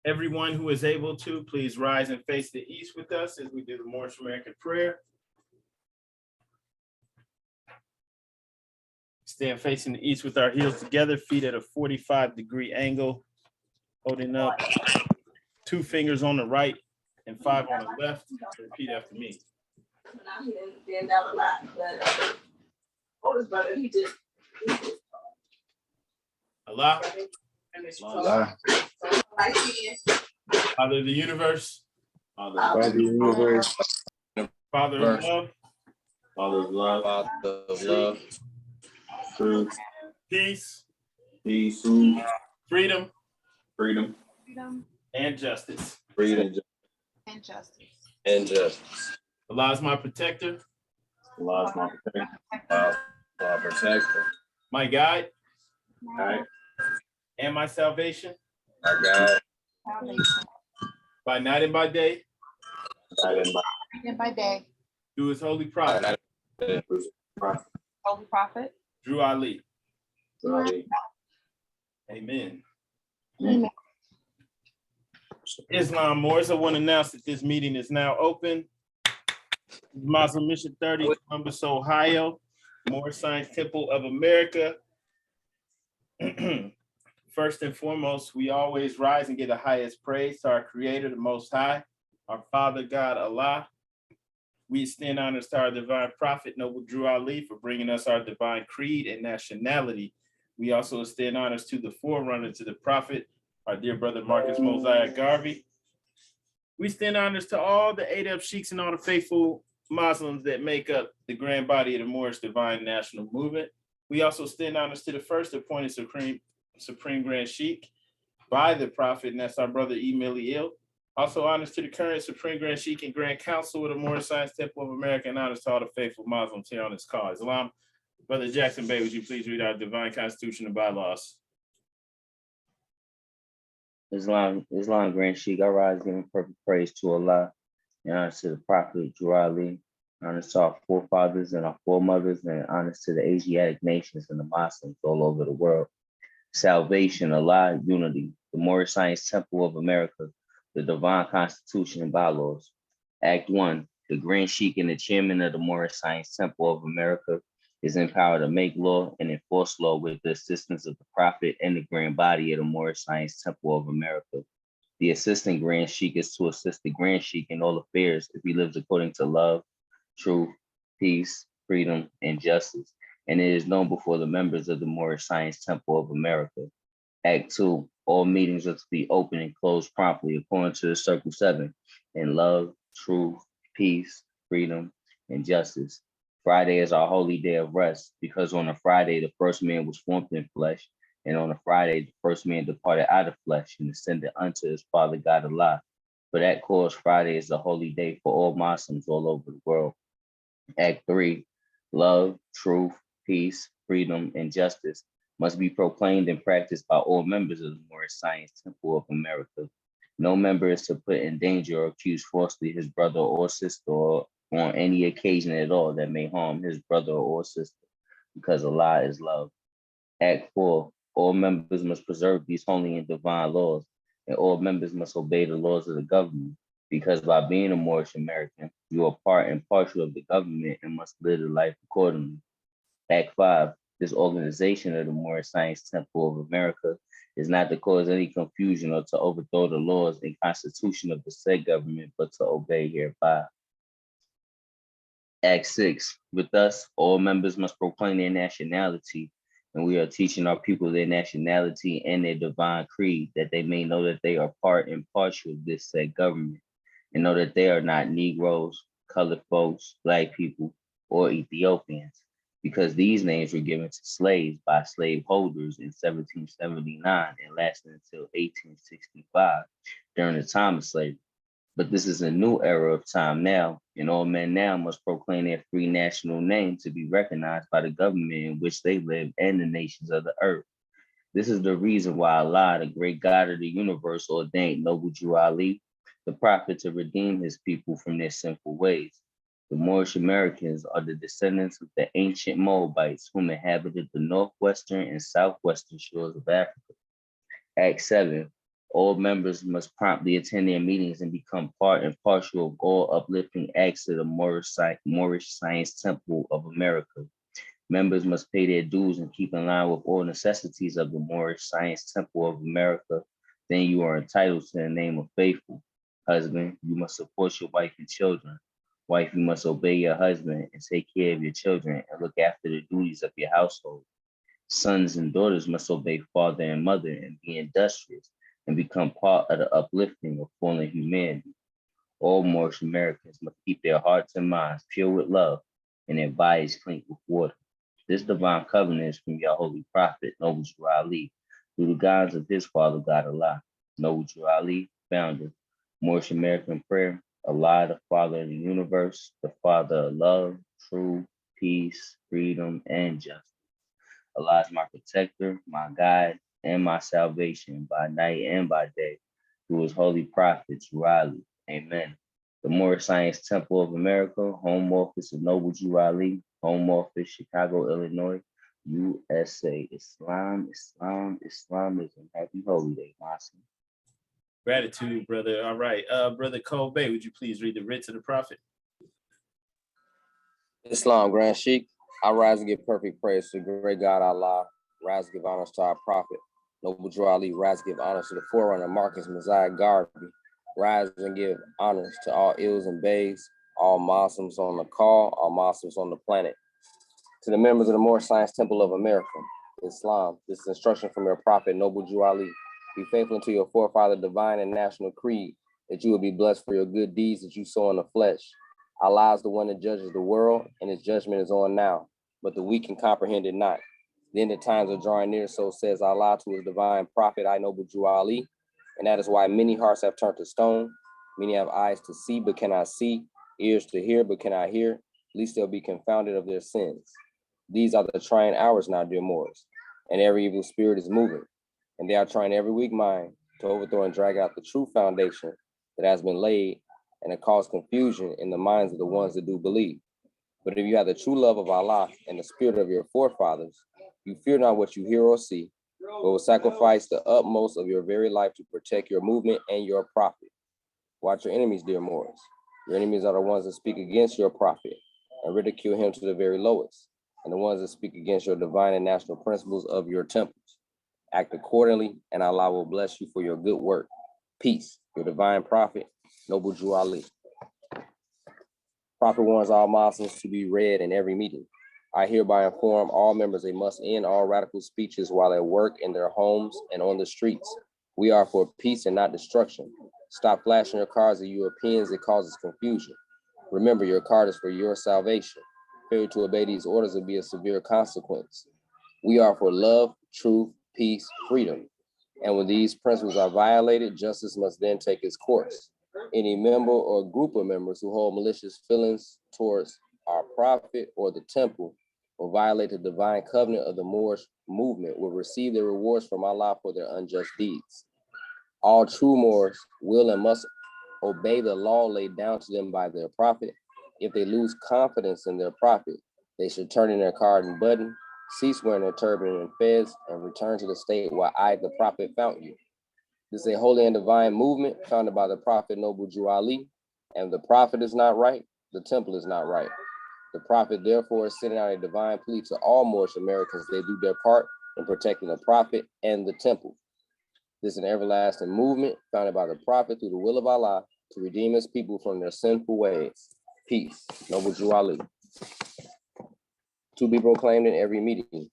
Everyone who is able to, please rise and face the east with us as we do the Moorish American prayer. Stand facing the east with our heels together, feet at a 45-degree angle, holding up 2 fingers on the right and 5 on the left. Repeat after me. He didn't stand out a lot, but oldest brother, he did. Allah, Allah, Father of the universe, Father of the universe, Father of love, Father of love, Father of love, truth, peace, peace, freedom, freedom, and justice. freedom, and justice. and justice. Allah is my protector, Allah is my protector, Allah my protector, my guide, right? and my salvation My God, Salvation. by night and by day, And by day, through his holy prophet, Holy Prophet. Drew Ali. Right. Amen. Amen. Islam Moors, I want to announce that this meeting is now open. Moslem Mission 30, Columbus, Ohio, Moorish Science Temple of America. First and foremost, we always rise and give the highest praise to our Creator, the Most High, our Father God, Allah. We extend honors to our divine prophet, Noble Drew Ali, for bringing us our divine creed and nationality. We also extend honors to the forerunner to the prophet, our dear brother Marcus Mosiah Garvey. We extend honors to all the Adab sheiks and all the faithful Muslims that make up the grand body of the Moorish Divine National Movement. We also extend honors to the first appointed Supreme Grand Sheikh by the prophet, and that's our brother Emil. Also honors to the current Supreme Grand Sheikh and Grand Council of the Moorish Science Temple of America, and honors to all the faithful Muslims here on this call. Islam, Brother Jackson Bay, would you please read our divine constitution and bylaws? Islam Grand Sheikh, I rise giving perfect praise to Allah, and honors to the Prophet Drew Ali, honors to our forefathers and our foremothers, and honors to the Asiatic nations and the Muslims all over the world. Salvation, Allah, unity, the Moorish Science Temple of America, the Divine Constitution and Bylaws. Act 1, the Grand Sheikh and the Chairman of the Moorish Science Temple of America is empowered to make law and enforce law with the assistance of the Prophet and the Grand Body of the Moorish Science Temple of America. The Assistant Grand Sheikh is to assist the Grand Sheikh in all affairs if he lives according to love, truth, peace, freedom, and justice, and it is known before the members of the Moorish Science Temple of America. Act 2, all meetings are to be open and closed promptly according to the Circle 7 in love, truth, peace, freedom, and justice. Friday is our holy day of rest because on a Friday, the first man was formed in flesh, and on a Friday, the first man departed out of flesh and ascended unto his Father God Allah. For that cause, Friday is a holy day for all Muslims all over the world. Act 3, love, truth, peace, freedom, and justice must be proclaimed and practiced by all members of the Moorish Science Temple of America. No member is to put in danger or accuse falsely his brother or sister or on any occasion at all that may harm his brother or sister, because Allah is love. Act 4, all members must preserve these holy and divine laws, and all members must obey the laws of the government, because by being a Moorish American, you are part and partial of the government and must live the life accordingly. Act 5, this organization of the Moorish Science Temple of America is not to cause any confusion or to overthrow the laws and constitution of the said government, but to obey hereby. Act 6, with us, all members must proclaim their nationality, and we are teaching our people their nationality and their divine creed, that they may know that they are part and partial of this said government, and know that they are not Negroes, colored folks, Black people, or Ethiopians, because these names were given to slaves by slaveholders in 1779 and lasted until 1865 during the time of slavery. But this is a new era of time now, and all men now must proclaim their free national name to be recognized by the government in which they live and the nations of the earth. This is the reason why Allah, the great God of the universe, ordained Noble Drew Ali, the prophet, to redeem his people from their sinful ways. The Moorish Americans are the descendants of the ancient Moabites whom inhabited the northwestern and southwestern shores of Africa. Act 7, All members must promptly attend their meetings and become part and partial of all uplifting acts of the Moorish Science Temple of America. Members must pay their dues and keep in line with all necessities of the Moorish Science Temple of America. Then you are entitled to the name of faithful. Husband, you must support your wife and children. Wife, you must obey your husband and take care of your children and look after the duties of your household. Sons and daughters must obey father and mother and be industrious and become part of the uplifting of fallen humanity. All Moorish Americans must keep their hearts and minds pure with love and their bodies clean with water. This divine covenant is from your holy prophet, Noble Drew Ali, through the guidance of his father, God Allah. Noble Drew Ali, founder, Moorish American prayer, Allah, the Father of the universe, the Father of love, truth, peace, freedom, and justice. Allah is my protector, my guide, and my salvation by night and by day, through his holy prophets, Ali. Amen. The Moorish Science Temple of America, home office of Noble Drew Ali, home office, Chicago, Illinois, USA. Islam, Islamism. Happy Holy Day, Moslem. Gratitude, brother. All right. Brother Kobe, would you please read the writ to the prophet? Islam, Grand Sheikh, I rise and give perfect praise to the great God Allah. Rise and give honors to our prophet. Noble Drew Ali, rise and give honors to the forerunner, Marcus Messiah Garvey. Rise and give honors to all ills and bays, all Muslims on the call, all Muslims on the planet. To the members of the Moorish Science Temple of America, Islam, this is instruction from your prophet, Noble Drew Ali. Be faithful to your forefather, divine and national creed, that you will be blessed for your good deeds that you sow in the flesh. Allah is the one that judges the world, and his judgment is on now, but the weak can comprehend it not. The end of times are drawing near, so says Allah to his divine prophet, I Noble Drew Ali, and that is why many hearts have turned to stone. Many have eyes to see, but cannot see, ears to hear, but cannot hear, lest they'll be confounded of their sins. These are the trying hours now, dear Moors, and every evil spirit is moving, and they are trying every weak mind to overthrow and drag out the true foundation that has been laid, and it caused confusion in the minds of the ones that do believe. But if you have the true love of Allah and the spirit of your forefathers, you fear not what you hear or see, but will sacrifice the utmost of your very life to protect your movement and your prophet. Watch your enemies, dear Moors. Your enemies are the ones that speak against your prophet and ridicule him to the very lowest, and the ones that speak against your divine and national principles of your temples. Act accordingly, and Allah will bless you for your good work. Peace, your divine prophet, Noble Drew Ali. Prophet warns all Muslims to be read in every meeting. I hereby inform all members they must end all radical speeches while at work, in their homes, and on the streets. We are for peace and not destruction. Stop flashing your cards at Europeans. It causes confusion. Remember, your card is for your salvation. Failure to obey these orders will be a severe consequence. We are for love, truth, peace, freedom. And when these principles are violated, justice must then take its course. Any member or group of members who hold malicious feelings towards our prophet or the temple or violate the divine covenant of the Moorish movement will receive their rewards from Allah for their unjust deeds. All true Moors will and must obey the law laid down to them by their prophet. If they lose confidence in their prophet, they should turn in their card and button, cease wearing their turban and fez, and return to the state where I, the prophet, found you. This is a holy and divine movement founded by the prophet Noble Drew Ali, and the prophet is not right, the temple is not right. The prophet therefore is sending out a divine plea to all Moorish Americans. They do their part in protecting the prophet and the temple. This is an everlasting movement founded by the prophet through the will of Allah to redeem his people from their sinful ways. Peace, Noble Drew Ali. To be proclaimed in every meeting.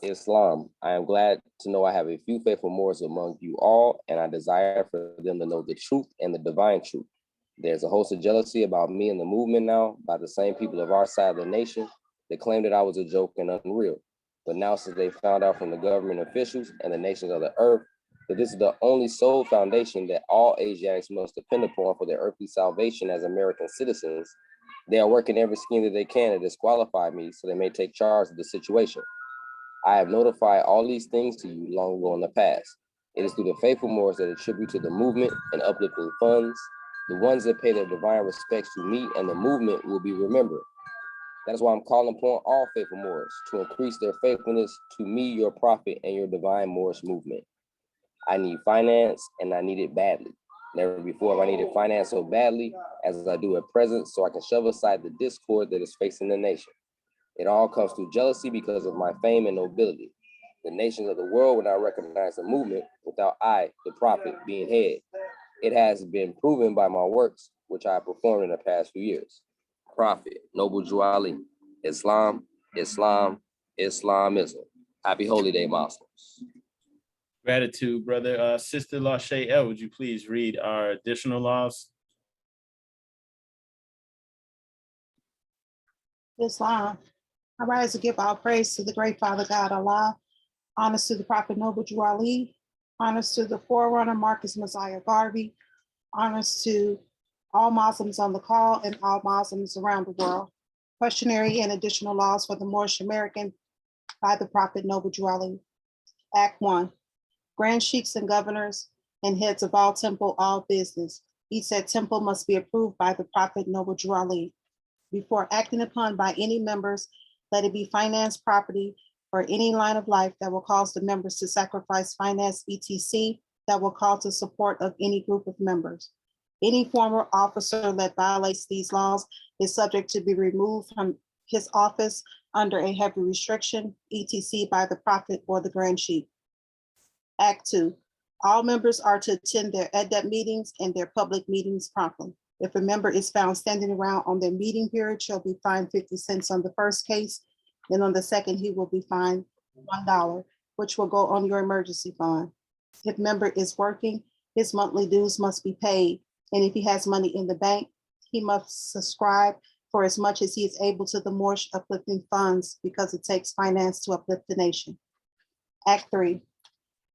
Islam, I am glad to know I have a few faithful Moors among you all, and I desire for them to know the truth and the divine truth. There's a host of jealousy about me and the movement now by the same people of our side of the nation that claimed that I was a joke and unreal. But now, since they found out from the government officials and the nations of the earth that this is the only sole foundation that all Asiatics must depend upon for their earthly salvation as American citizens, they are working every scheme that they can to disqualify me so they may take charge of the situation. I have notified all these things to you long ago in the past. It is through the faithful Moors that attribute to the movement and uplifting funds. The ones that pay their divine respects to me and the movement will be remembered. That is why I'm calling upon all faithful Moors to increase their faithfulness to me, your prophet, and your divine Moorish movement. I need finance, and I need it badly. Never before have I needed finance so badly as I do at present, so I can shove aside the discord that is facing the nation. It all comes through jealousy because of my fame and nobility. The nations of the world will not recognize the movement without I, the prophet, being head. It has been proven by my works, which I have performed in the past few years. Prophet, Noble Drew Ali, Islam, Islam, Islamism. Happy Holy Day, Muslims. Gratitude, brother. Sister Lachey L, would you please read our additional laws? Islam. I rise to give all praise to the great Father God Allah, honors to the Prophet Noble Drew Ali, honors to the forerunner Marcus Messiah Garvey, honors to all Muslims on the call and all Muslims around the world. Questionary and additional laws for the Moorish American by the Prophet Noble Drew Ali. Act 1. Grand sheikhs and governors and heads of all temple, all business. Each said temple must be approved by the Prophet Noble Drew Ali. Before acting upon by any members, let it be finance, property, or any line of life that will cause the members to sacrifice finance, etc., that will call to support of any group of members. Any former officer that violates these laws is subject to be removed from his office under a heavy restriction, etc., by the prophet or the grand sheikh. Act 2. All members are to attend their EDEP meetings and their public meetings promptly. If a member is found standing around on their meeting period, shall be fined 50 cents on the first case, and on the second, he will be fined $1, which will go on your emergency fund. If member is working, his monthly dues must be paid, and if he has money in the bank, he must subscribe for as much as he is able to the Moorish uplifting funds, because it takes finance to uplift the nation. Act 3.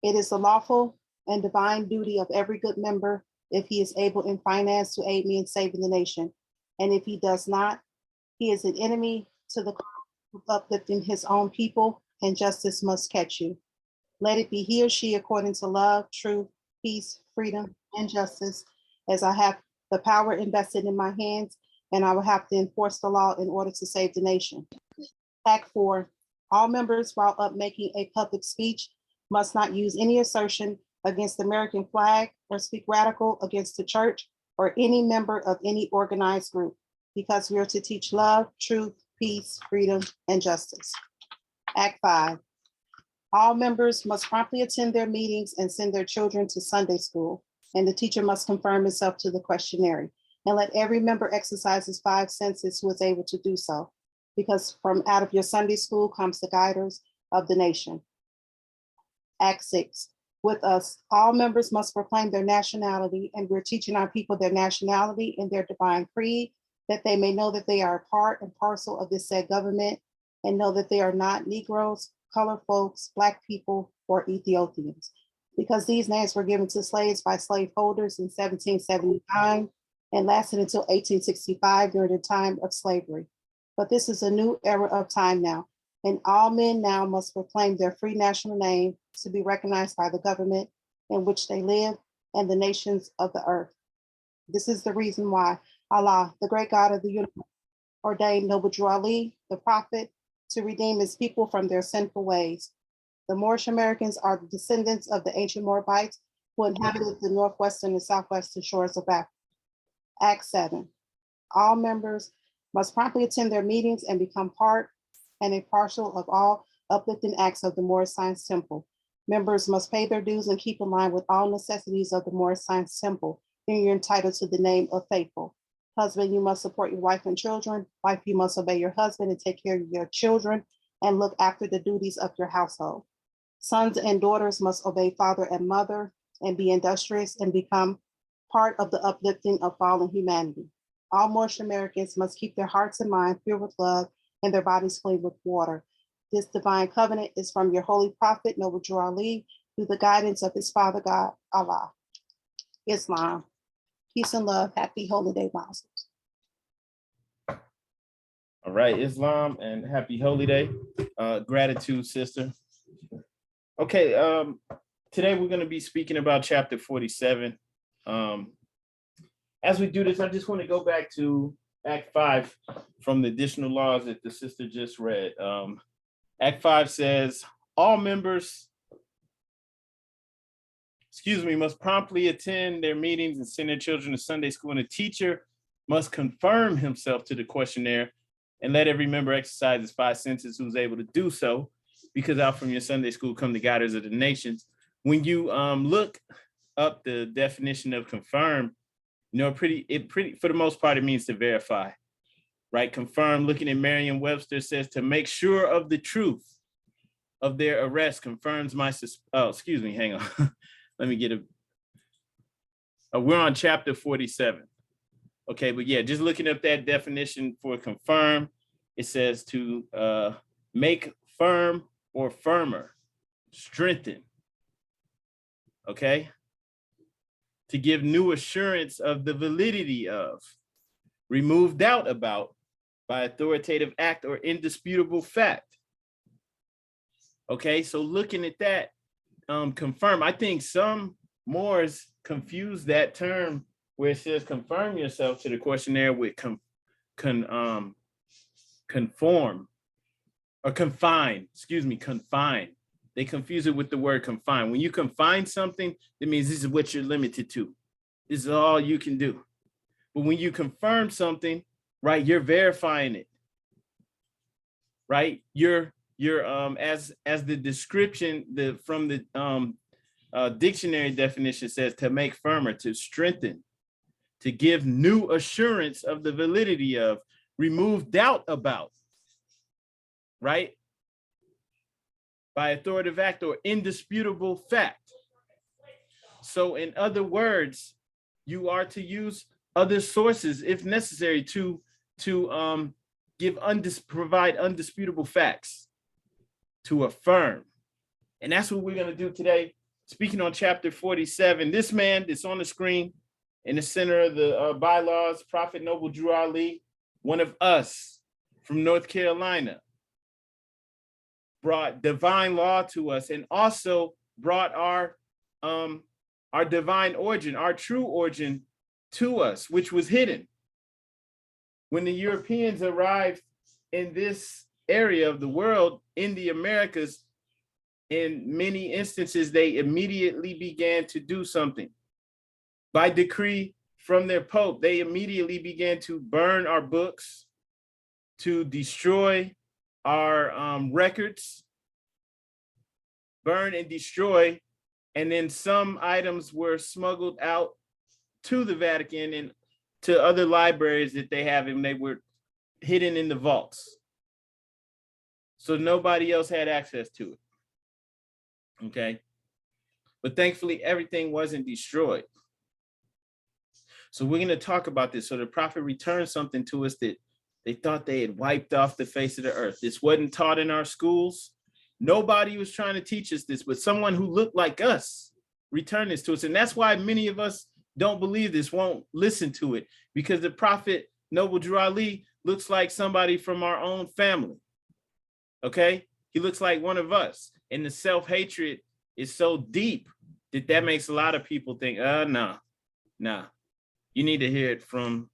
It is the lawful and divine duty of every good member, if he is able in finance, to aid me in saving the nation. And if he does not, he is an enemy to the cause of uplifting his own people, and justice must catch you. Let it be he or she according to love, truth, peace, freedom, and justice, as I have the power invested in my hands, and I will have to enforce the law in order to save the nation. Act 4. All members, while up making a public speech, must not use any assertion against the American flag or speak radical against the church or any member of any organized group, because we are to teach love, truth, peace, freedom, and justice. Act 5. All members must promptly attend their meetings and send their children to Sunday school, and the teacher must conform himself to the questionnaire. And let every member exercise his 5 senses who is able to do so, because from out of your Sunday school comes the guiders of the nation. Act 6. With us, all members must proclaim their nationality, and we're teaching our people their nationality and their divine creed, that they may know that they are a part and parcel of this said government, and know that they are not Negroes, colored folks, Black people, or Ethiopians, because these names were given to slaves by slaveholders in 1779 and lasted until 1865 during the time of slavery. But this is a new era of time now, and all men now must proclaim their free national name to be recognized by the government in which they live and the nations of the earth. This is the reason why Allah, the great God of the universe, ordained Noble Drew Ali, the prophet, to redeem his people from their sinful ways. The Moorish Americans are the descendants of the ancient Moabites who inhabited the northwestern and southwestern shores of Africa. Act 7. All members must promptly attend their meetings and become part and a partial of all uplifting acts of the Moorish Science Temple. Members must pay their dues and keep in line with all necessities of the Moorish Science Temple, and you're entitled to the name of faithful. Husband, you must support your wife and children. Wife, you must obey your husband and take care of your children and look after the duties of your household. Sons and daughters must obey father and mother and be industrious and become part of the uplifting of fallen humanity. All Moorish Americans must keep their hearts and minds filled with love and their bodies clean with water. This divine covenant is from your holy prophet, Noble Drew Ali, through the guidance of his Father God, Allah. Islam. Peace and love. Happy Holy Day, Muslims. All right, Islam, and happy Holy Day. Gratitude, sister. Okay, today we're going to be speaking about chapter 47. As we do this, I just want to go back to Act 5 from the additional laws that the sister just read. Act 5 says, all members must promptly attend their meetings and send their children to Sunday school, and a teacher must confirm himself to the questionnaire and let every member exercise his 5 senses who's able to do so, because out from your Sunday school come the guiders of the nations. When you look up the definition of confirm, you know, for the most part, it means to verify, right? Confirm, looking at Merriam-Webster, says to make sure of the truth of their arrest, confirms my, hang on. Let me get we're on chapter 47. Okay, but yeah, just looking up that definition for confirm, it says to make firm or firmer, strengthen, okay? To give new assurance of the validity of, remove doubt about by authoritative act or indisputable fact. Okay, so looking at that, confirm, I think some Moors confuse that term where it says confirm yourself to the questionnaire with conform or confine, confine. They confuse it with the word confine. When you confine something, that means this is what you're limited to. This is all you can do. But when you confirm something, right, you're verifying it, right? You're as the description from the dictionary definition says, to make firmer, to strengthen, to give new assurance of the validity of, remove doubt about, right? By authoritative act or indisputable fact. So in other words, you are to use other sources if necessary to provide undisputable facts, to affirm. And that's what we're going to do today. Speaking on chapter 47, this man that's on the screen in the center of the bylaws, Prophet Noble Drew Ali, one of us from North Carolina, brought divine law to us and also brought our divine origin, our true origin to us, which was hidden. When the Europeans arrived in this area of the world, in the Americas, in many instances, they immediately began to do something. By decree from their Pope, they immediately began to burn our books, to destroy our records, burn and destroy, and then some items were smuggled out to the Vatican and to other libraries that they have, and they were hidden in the vaults. So nobody else had access to it. Okay. But thankfully, everything wasn't destroyed. So we're going to talk about this. So the prophet returned something to us that they thought they had wiped off the face of the earth. This wasn't taught in our schools. Nobody was trying to teach us this, but someone who looked like us returned this to us. And that's why many of us don't believe this, won't listen to it, because the prophet Noble Drew Ali looks like somebody from our own family. Okay? He looks like one of us. And the self-hatred is so deep that makes a lot of people think, nah. You need to hear it from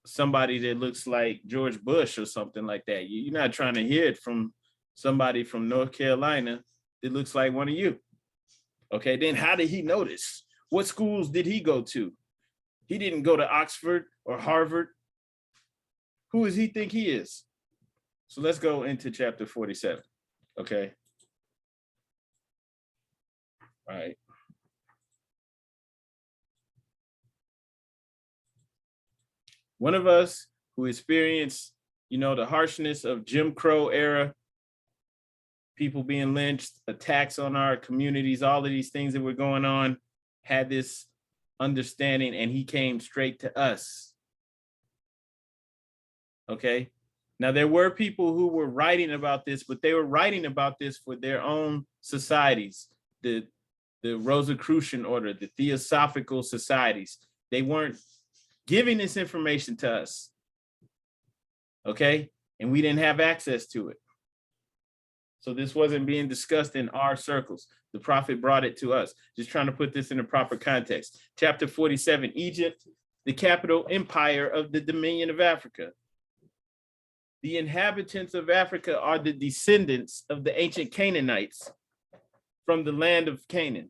somebody that looks like George Bush or something like that. You're not trying to hear it from somebody from North Carolina that looks like one of you. Okay, then how did he know this? What schools did he go to? He didn't go to Oxford or Harvard. Who does he think he is? So let's go into chapter 47, okay? All right. One of us who experienced, the harshness of Jim Crow era, people being lynched, attacks on our communities, all of these things that were going on, had this understanding, and he came straight to us. Okay. Now, there were people who were writing about this, but they were writing about this for their own societies, the Rosicrucian order, the Theosophical societies. They weren't giving this information to us. Okay. And we didn't have access to it. So this wasn't being discussed in our circles. The prophet brought it to us. Just trying to put this in the proper context. Chapter 47, Egypt, the capital empire of the Dominion of Africa. The inhabitants of Africa are the descendants of the ancient Canaanites from the land of Canaan.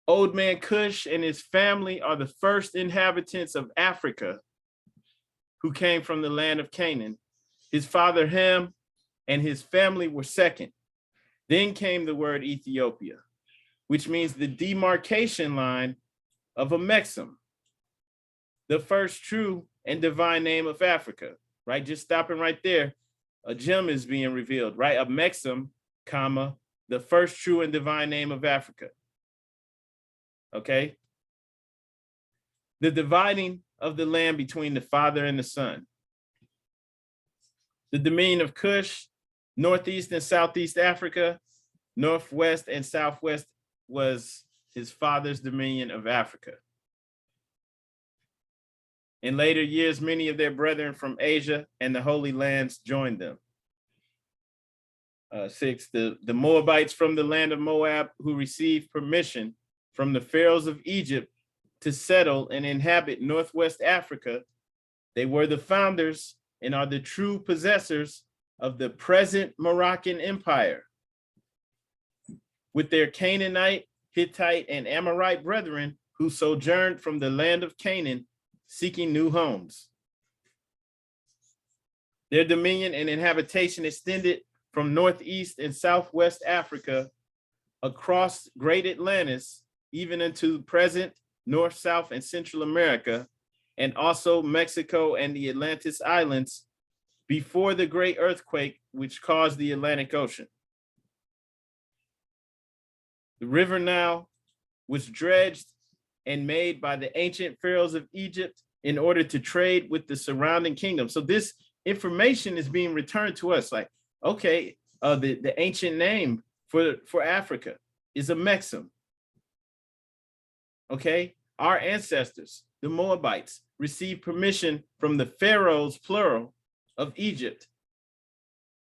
Old man Cush and his family are the first inhabitants of Africa who came from the land of Canaan. His father Ham and his family were second. Then came the word Ethiopia, which means the demarcation line of Amexem, the first true and divine name of Africa, right? Just stopping right there, a gem is being revealed, right? Amexem, comma, the first true and divine name of Africa. Okay? The dividing of the land between the father and the son. The dominion of Cush, Northeast and Southeast Africa, Northwest and Southwest was his father's dominion of Africa. In later years, many of their brethren from Asia and the Holy Lands joined them. 6, the Moabites from the land of Moab who received permission from the pharaohs of Egypt to settle and inhabit Northwest Africa. They were the founders and are the true possessors of the present Moroccan Empire, with their Canaanite, Hittite, and Amorite brethren who sojourned from the land of Canaan, seeking new homes. Their dominion and inhabitation extended from Northeast and Southwest Africa across Great Atlantis, even into present North, South, and Central America, and also Mexico and the Atlantis Islands before the great earthquake which caused the Atlantic Ocean. The river Nile was dredged and made by the ancient pharaohs of Egypt in order to trade with the surrounding kingdom. So this information is being returned to us like, okay, the ancient name for Africa is Amexem. Okay, our ancestors, the Moabites, received permission from the pharaohs, plural, of Egypt.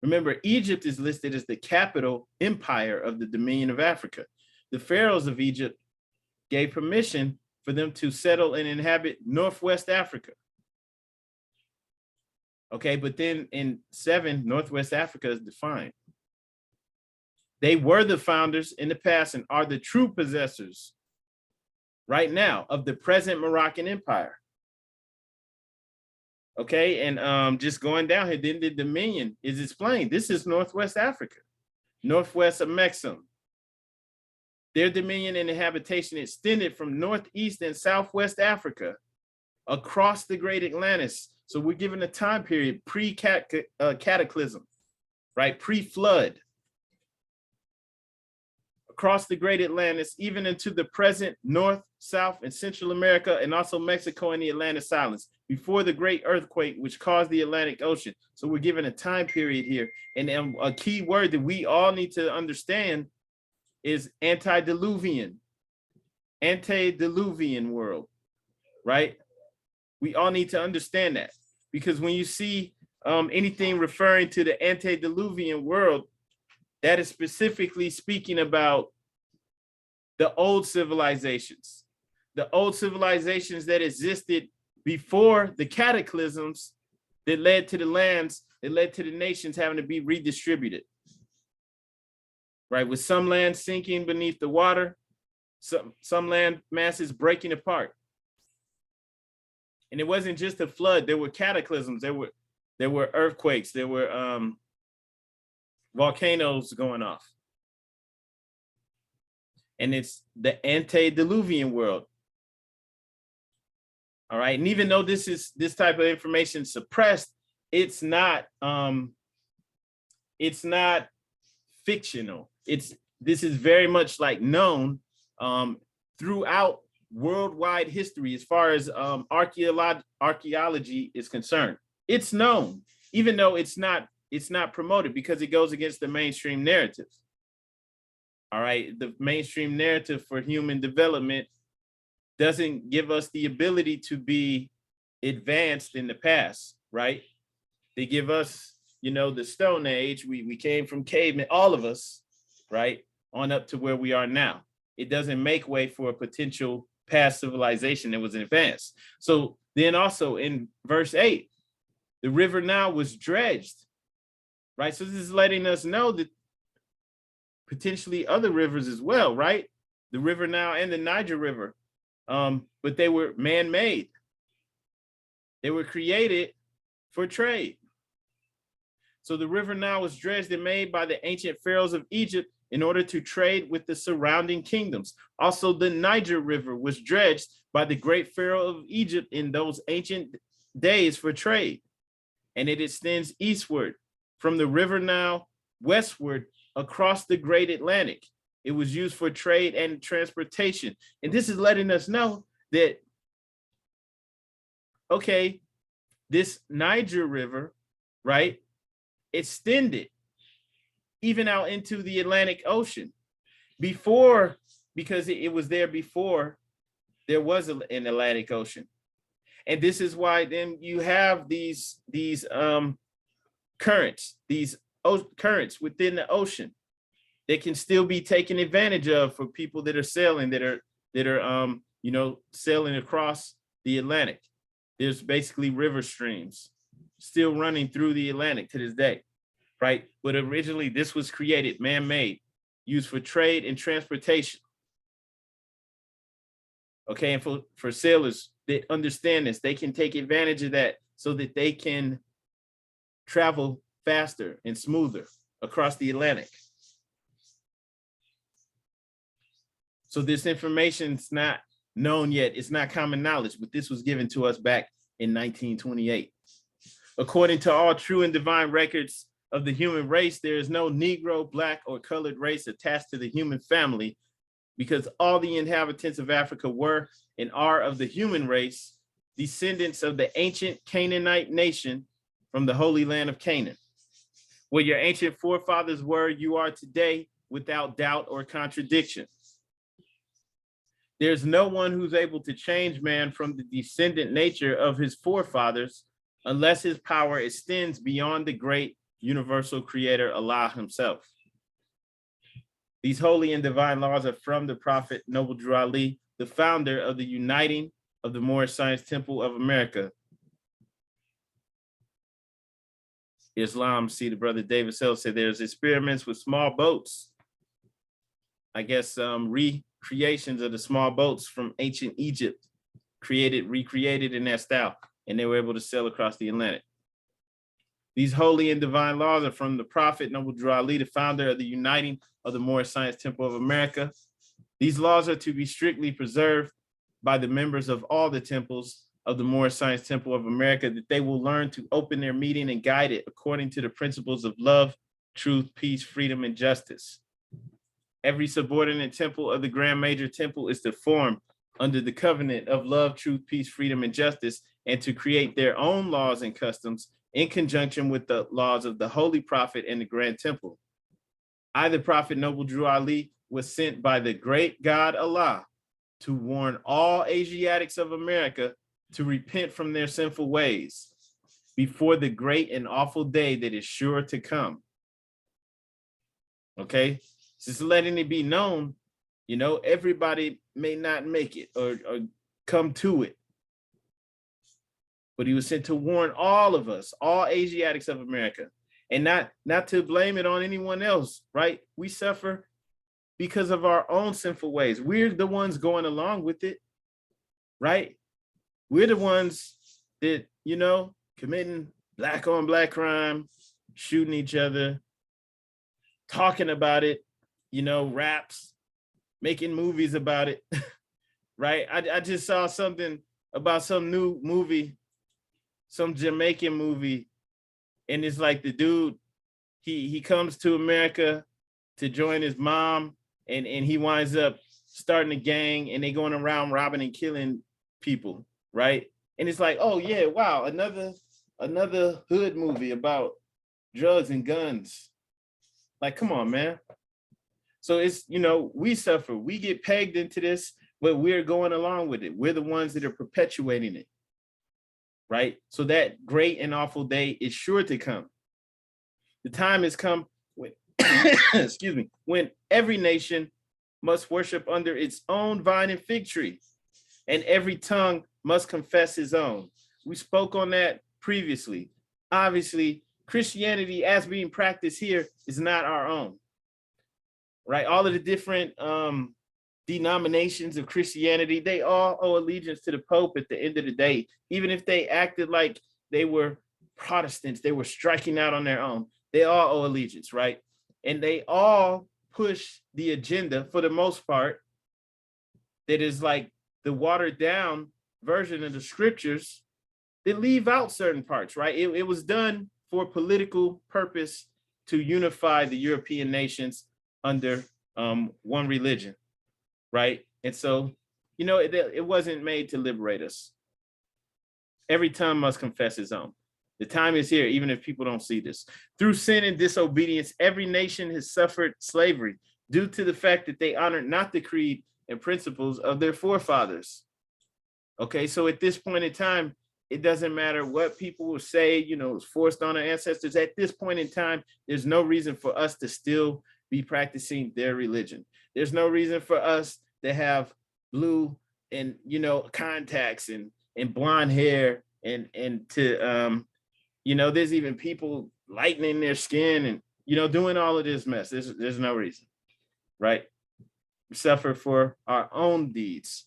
Remember, Egypt is listed as the capital empire of the dominion of Africa. The pharaohs of Egypt gave permission for them to settle and inhabit Northwest Africa. Okay, but then in 7, Northwest Africa is defined. They were the founders in the past and are the true possessors right now of the present Moroccan Empire. Okay, and just going down here, then the dominion is explained. This is Northwest Africa, Northwest Amexem. Their dominion and habitation extended from Northeast and Southwest Africa across the Great Atlantis. So we're given a time period pre-cataclysm, right? Pre-flood. Across the Great Atlantis, even into the present North, South, and Central America, and also Mexico and the Atlantis Islands, before the great earthquake which caused the Atlantic Ocean. So we're given a time period here. And a key word that we all need to understand is antediluvian world, right? We all need to understand that, because when you see anything referring to the antediluvian world, that is specifically speaking about the old civilizations that existed before the cataclysms that led to the lands, that led to the nations having to be redistributed. Right, with some land sinking beneath the water, some land masses breaking apart. And it wasn't just a flood, there were cataclysms, there were earthquakes, there were volcanoes going off. And it's the antediluvian world. All right, and even though this type of information suppressed, it's not fictional. This is very much like known throughout worldwide history as far as archaeology is concerned. It's known, even though it's not promoted, because it goes against the mainstream narrative. All right, the mainstream narrative for human development doesn't give us the ability to be advanced in the past, right? They give us, the Stone Age. We came from cavemen, all of us, right, on up to where we are now. It doesn't make way for a potential past civilization that was advanced. So then also in verse 8, the river Nile was dredged, right? So this is letting us know that potentially other rivers as well, right? the River Nile and the Niger River, but they were man-made. They were created for trade. So the River Nile was dredged and made by the ancient pharaohs of Egypt in order to trade with the surrounding kingdoms. Also, the Niger River was dredged by the great pharaoh of Egypt in those ancient days for trade. And it extends eastward from the River Nile westward across the great Atlantic. It was used for trade and transportation. And this is letting us know that, okay, this Niger River, right, extended even out into the Atlantic Ocean before, because it was there before there was an Atlantic Ocean. And this is why then you have these currents, these currents within the ocean that can still be taken advantage of for people that are sailing, that are you know, sailing across the Atlantic. There's basically river streams still running through the Atlantic to this day, right? But originally this was created, man-made, used for trade and transportation. Okay, and for sailors that understand this, they can take advantage of that so that they can travel faster and smoother across the Atlantic. So this information's not known yet. It's not common knowledge, but this was given to us back in 1928. According to all true and divine records of the human race, there is no Negro, Black, or colored race attached to the human family, because all the inhabitants of Africa were and are of the human race, descendants of the ancient Canaanite nation from the Holy Land of Canaan. Where your ancient forefathers were, you are today, without doubt or contradiction. There's no one who's able to change man from the descendant nature of his forefathers unless his power extends beyond the great universal creator, Allah himself. These holy and divine laws are from the Prophet Noble Drew Ali, the founder of the uniting of the Moorish Science Temple of America. Islam, see the brother David Sell said there's experiments with small boats. I guess recreations of the small boats from ancient Egypt, recreated in that style, and they were able to sail across the Atlantic. These holy and divine laws are from the Prophet Noble Drew Ali, the founder of the uniting of the Moorish Science Temple of America. These laws are to be strictly preserved by the members of all the temples of the Moorish Science Temple of America, that they will learn to open their meeting and guide it according to the principles of love, truth, peace, freedom, and justice. Every subordinate temple of the Grand Major Temple is to form under the covenant of love, truth, peace, freedom, and justice, and to create their own laws and customs in conjunction with the laws of the Holy Prophet and the Grand Temple. I, the Prophet Noble Drew Ali, was sent by the great God Allah to warn all Asiatics of America to repent from their sinful ways before the great and awful day that is sure to come. Okay, just letting it be known, you know, everybody may not make it or come to it. But he was sent to warn all of us, all Asiatics of America, and not to blame it on anyone else, right? We suffer because of our own sinful ways. We're the ones going along with it, right? We're the ones that, you know, committing black on black crime, shooting each other, talking about it, you know, raps, making movies about it, right? I just saw something about some new movie, some Jamaican movie, and it's like the dude, he comes to America to join his mom, and he winds up starting a gang, and they going around robbing and killing people, right? And it's like, oh yeah, wow, another hood movie about drugs and guns. Like, come on, man. So it's, you know, we suffer, we get pegged into this, but we're going along with it. We're the ones that are perpetuating it, right? So that great and awful day is sure to come. The time has come when, excuse me, when every nation must worship under its own vine and fig tree, and every tongue must confess his own. We spoke on that previously. Obviously, Christianity as being practiced here is not our own, right? All of the different denominations of Christianity, they all owe allegiance to the Pope at the end of the day. Even if they acted like they were Protestants, they were striking out on their own. They all owe allegiance, right? And they all push the agenda for the most part that is like the watered down version of the scriptures that leave out certain parts, right? It was done for political purpose to unify the European nations under one religion, right? And so, you know, it wasn't made to liberate us. Every tongue must confess its own. The time is here, even if people don't see this. Through sin and disobedience, every nation has suffered slavery due to the fact that they honored not the creed and principles of their forefathers. Okay, so at this point in time, it doesn't matter what people will say, you know, it was forced on our ancestors. At this point in time, there's no reason for us to still be practicing their religion. There's no reason for us to have blue and, you know, contacts and blonde hair and to, you know, there's even people lightening their skin and, you know, doing all of this mess. There's no reason, right? We suffer for our own deeds,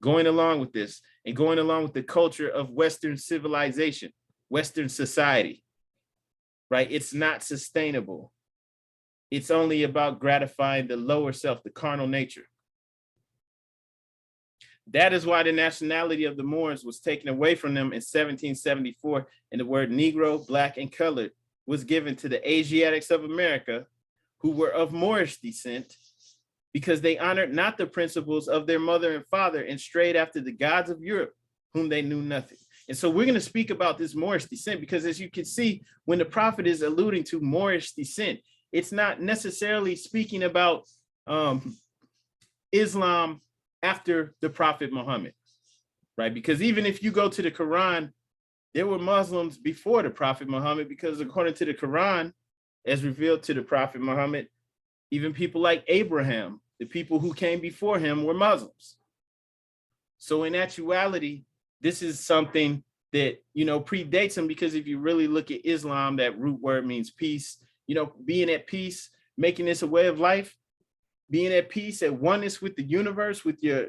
going along with this and going along with the culture of Western civilization, Western society, right? It's not sustainable. It's only about gratifying the lower self, the carnal nature. That is why the nationality of the Moors was taken away from them in 1774, and the word Negro, Black, and colored was given to the Asiatics of America, who were of Moorish descent, because they honored not the principles of their mother and father and strayed after the gods of Europe, whom they knew nothing. And so we're going to speak about this Moorish descent, because as you can see, when the prophet is alluding to Moorish descent, it's not necessarily speaking about Islam after the prophet Muhammad, right? Because even if you go to the Quran, there were Muslims before the prophet Muhammad, because according to the Quran, as revealed to the prophet Muhammad, even people like Abraham, the people who came before him, were Muslims. So in actuality, this is something that, you know, predates him, because if you really look at Islam, that root word means peace, you know, being at peace, making this a way of life, being at peace, at oneness with the universe, with your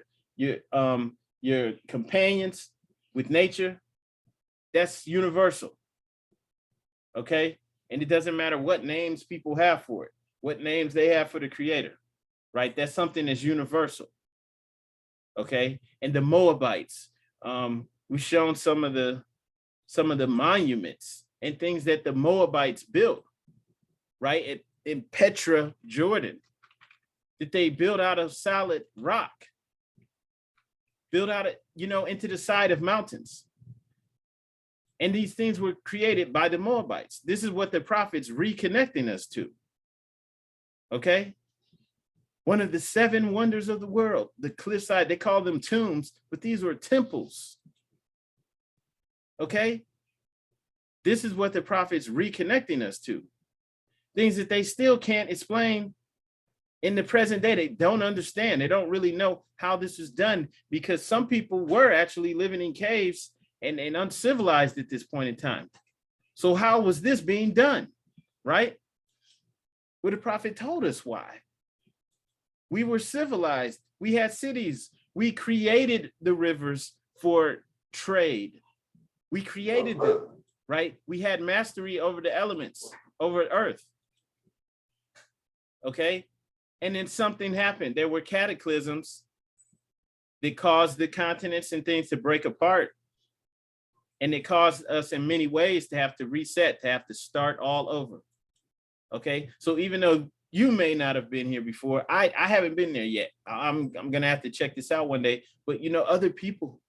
companions, with nature. That's universal. Okay, and it doesn't matter what names people have for it, what names they have for the creator, right? That's something that's universal. Okay, and the Moabites, we've shown some of the monuments and things that the Moabites built, right? In Petra, Jordan, that they built out of solid rock, built out, you know, into the side of mountains. And these things were created by the Moabites. This is what the prophet's reconnecting us to. Okay? One of the 7 wonders of the world, the cliffside, they call them tombs, but these were temples. Okay? This is what the prophet's reconnecting us to. Things that they still can't explain in the present day. They don't understand. They don't really know how this is done, because some people were actually living in caves and uncivilized at this point in time. So how was this being done, right? Well, the prophet told us why. We were civilized. We had cities. We created the rivers for trade. We created them, right? We had mastery over the elements, over earth. Okay? And then something happened. There were cataclysms that caused the continents and things to break apart. And it caused us in many ways to have to reset, to have to start all over. Okay, so even though you may not have been here before, I haven't been there yet. I'm gonna have to check this out one day. But you know, other people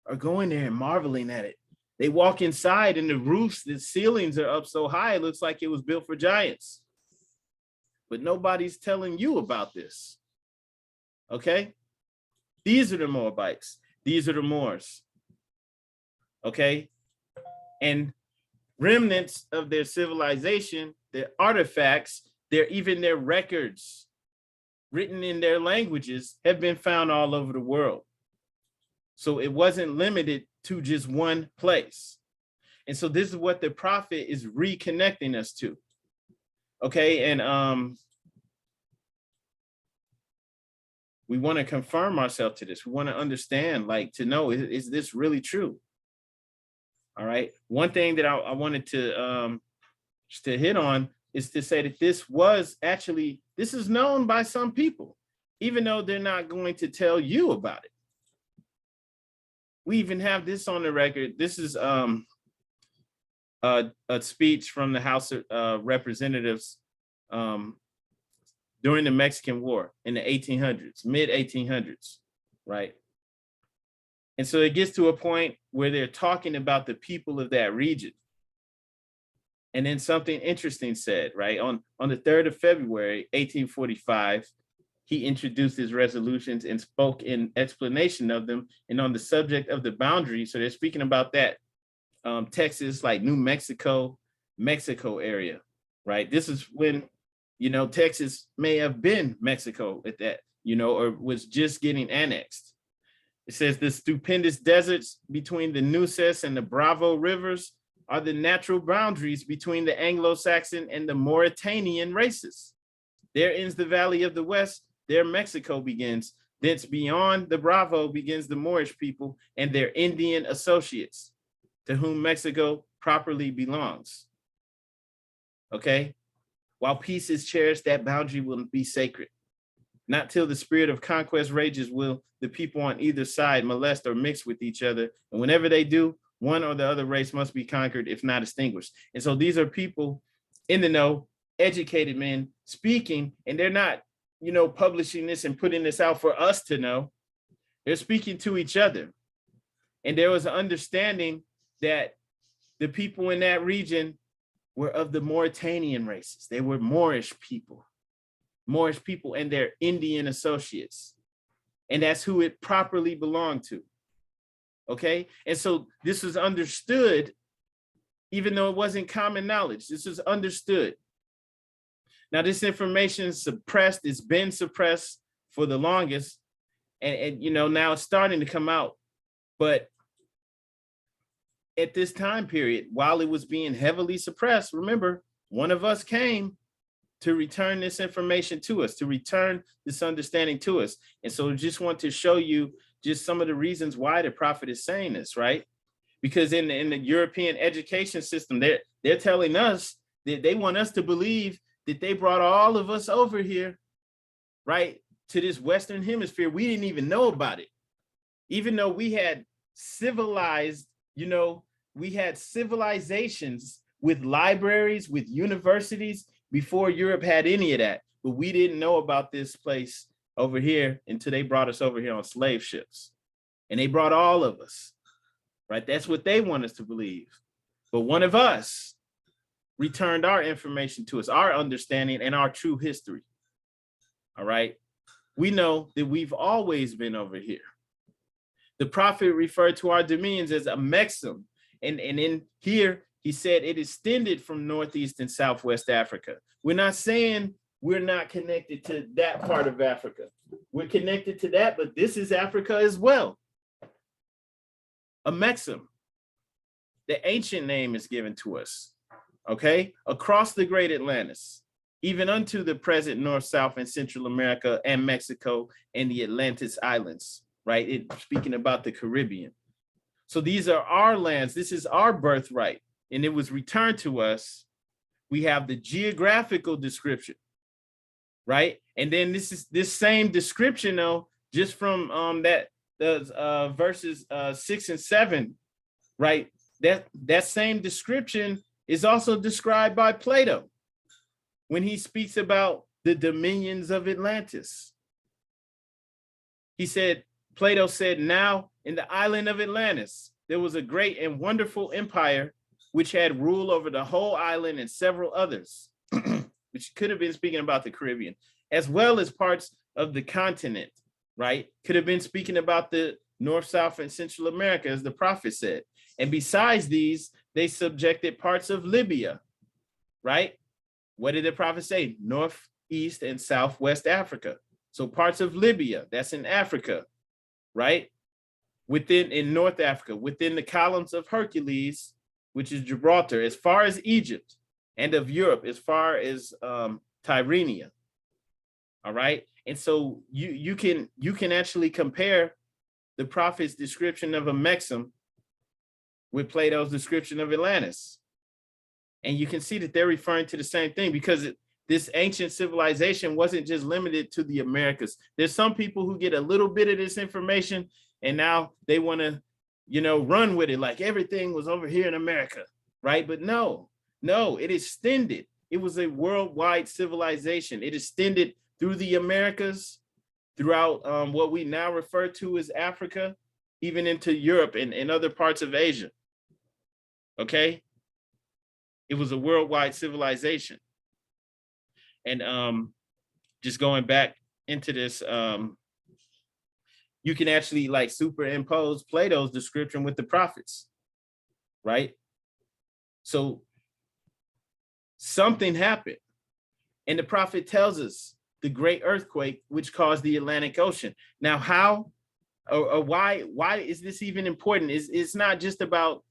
are going there and marveling at it. They walk inside and the roofs, the ceilings are up so high, it looks like it was built for giants. But nobody's telling you about this. Okay, these are the Moabites. These are the Moors. Okay, and remnants of their civilization, their artifacts, even their records written in their languages have been found all over the world. So it wasn't limited to just one place. And so this is what the prophet is reconnecting us to. Okay, and We want to confirm ourselves to this. We want to understand, like, to know, is this really true? All right. One thing that I wanted to hit on is to say that this is known by some people, even though they're not going to tell you about it. We even have this on the record. This is a speech from the House of Representatives during the Mexican War in the 1800s, mid 1800s, right? And so it gets to a point where they're talking about the people of that region. And then something interesting said, right? On the 3rd of February, 1845, he introduced his resolutions and spoke in explanation of them and on the subject of the boundaries. So they're speaking about that Texas, like New Mexico, Mexico area, right? This is when, Texas may have been Mexico at that, or was just getting annexed. It says the stupendous deserts between the Nueces and the Bravo rivers are the natural boundaries between the Anglo-Saxon and the Mauritanian races. There ends the Valley of the West, there Mexico begins. Thence beyond the Bravo begins the Moorish people and their Indian associates, to whom Mexico properly belongs. Okay? While peace is cherished, that boundary will be sacred. Not till the spirit of conquest rages will the people on either side molest or mix with each other. And whenever they do, one or the other race must be conquered, if not extinguished. And so these are people in the know, educated men speaking, and they're not, publishing this and putting this out for us to know. They're speaking to each other. And there was an understanding that the people in that region were of the Mauritanian races. They were Moorish people and their Indian associates. And that's who it properly belonged to. Okay. And so this was understood, even though it wasn't common knowledge. This was understood. Now, this information is suppressed. It's been suppressed for the longest. And now it's starting to come out. But at this time period, while it was being heavily suppressed, remember, one of us came to return this information to us, to return this understanding to us. And so I just want to show you just some of the reasons why the prophet is saying this, right? Because in the European education system, they're telling us that they want us to believe that they brought all of us over here, right, to this Western hemisphere. We didn't even know about it. Even though we had civilized, we had civilizations with libraries, with universities before Europe had any of that. But we didn't know about this place over here until they brought us over here on slave ships. And they brought all of us, right? That's what they want us to believe. But one of us returned our information to us, our understanding and our true history. All right. We know that we've always been over here. The prophet referred to our dominions as Amexem. And in here, he said it extended from Northeast and Southwest Africa. We're not saying we're not connected to that part of Africa. We're connected to that, but this is Africa as well. Amexem, the ancient name is given to us, okay? Across the great Atlantis, even unto the present North, South, and Central America and Mexico and the Atlantis Islands, right? Speaking about the Caribbean. So these are our lands. This is our birthright, and it was returned to us. We have the geographical description, right? And then this same description, though, just from verses 6 and 7, right? That same description is also described by Plato when he speaks about the dominions of Atlantis. Plato said, now in the island of Atlantis, there was a great and wonderful empire which had rule over the whole island and several others, which could have been speaking about the Caribbean, as well as parts of the continent, right? Could have been speaking about the North, South, and Central America, as the prophet said. And besides these, they subjected parts of Libya, right? What did the prophet say? North, East, and Southwest Africa. So parts of Libya, that's in Africa, right? In North Africa, within the columns of Hercules, which is Gibraltar, as far as Egypt, and of Europe, as far as Tyrrhenia. All right. And so you can actually compare the prophet's description of Amexem with Plato's description of Atlantis. And you can see that they're referring to the same thing, because this ancient civilization wasn't just limited to the Americas. There's some people who get a little bit of this information and now they want to, run with it like everything was over here in America, right? But no, it extended. It was a worldwide civilization. It extended through the Americas, throughout what we now refer to as Africa, even into Europe and other parts of Asia. Okay? It was a worldwide civilization. And just going back into this, you can actually like superimpose Plato's description with the prophets, right? So something happened. And the prophet tells us the great earthquake, which caused the Atlantic Ocean. Now, how or why is this even important? It's not just about,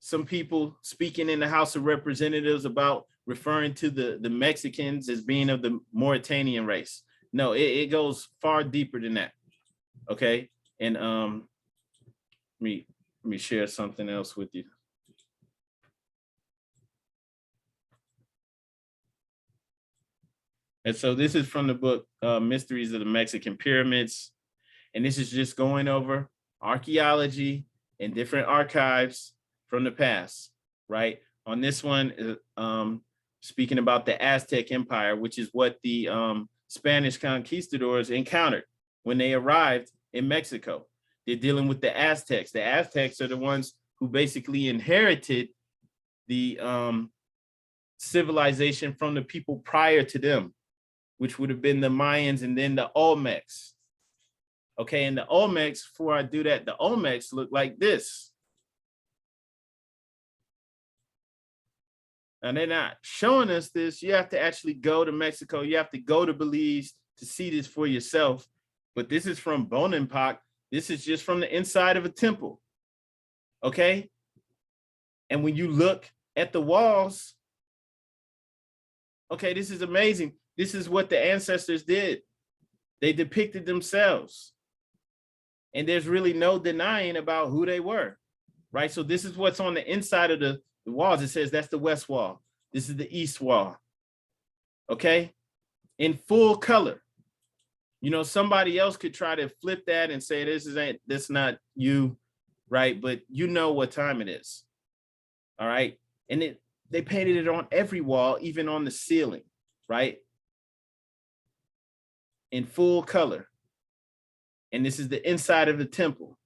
some people speaking in the House of Representatives about referring to the Mexicans as being of the Mauritanian race. No, it goes far deeper than that. Okay. And let me share something else with you. And so this is from the book, Mysteries of the Mexican Pyramids. And this is just going over archaeology and different archives from the past, right? On this one, speaking about the Aztec Empire, which is what the Spanish conquistadors encountered when they arrived in Mexico. They're dealing with the Aztecs. The Aztecs are the ones who basically inherited the civilization from the people prior to them, which would have been the Mayans and then the Olmecs. Okay, and the Olmecs, before I do that, the Olmecs look like this. And they're not showing us this. You have to actually go to Mexico. You have to go to Belize to see this for yourself. But this is from Bonampak. This is just from the inside of a temple. Okay? And when you look at the walls, okay, this is amazing. This is what the ancestors did. They depicted themselves. And there's really no denying about who they were, right? So this is what's on the inside of the walls. It says that's the west wall. This is the east wall, okay? In full color. Somebody else could try to flip that and say, this not you, right? But you know what time it is, all right? And they painted it on every wall, even on the ceiling, right? In full color. And this is the inside of the temple,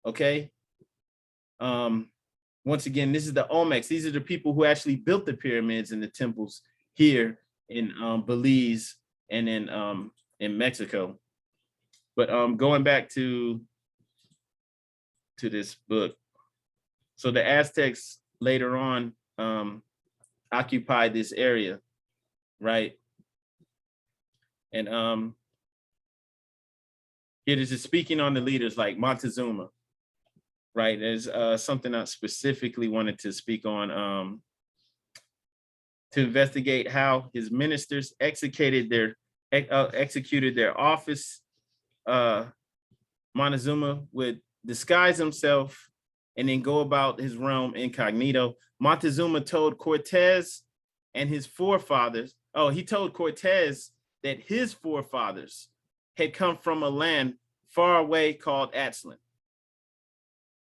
okay? Once again, this is the Olmecs. These are the people who actually built the pyramids and the temples here in Belize and in Mexico. But going back to this book. So the Aztecs later on occupied this area, right? And it is speaking on the leaders like Montezuma, right? There's something I specifically wanted to speak on to investigate how his ministers executed their office. Montezuma would disguise himself and then go about his realm incognito. Montezuma told Cortez and his forefathers, he told Cortez that his forefathers had come from a land far away called Aztlan.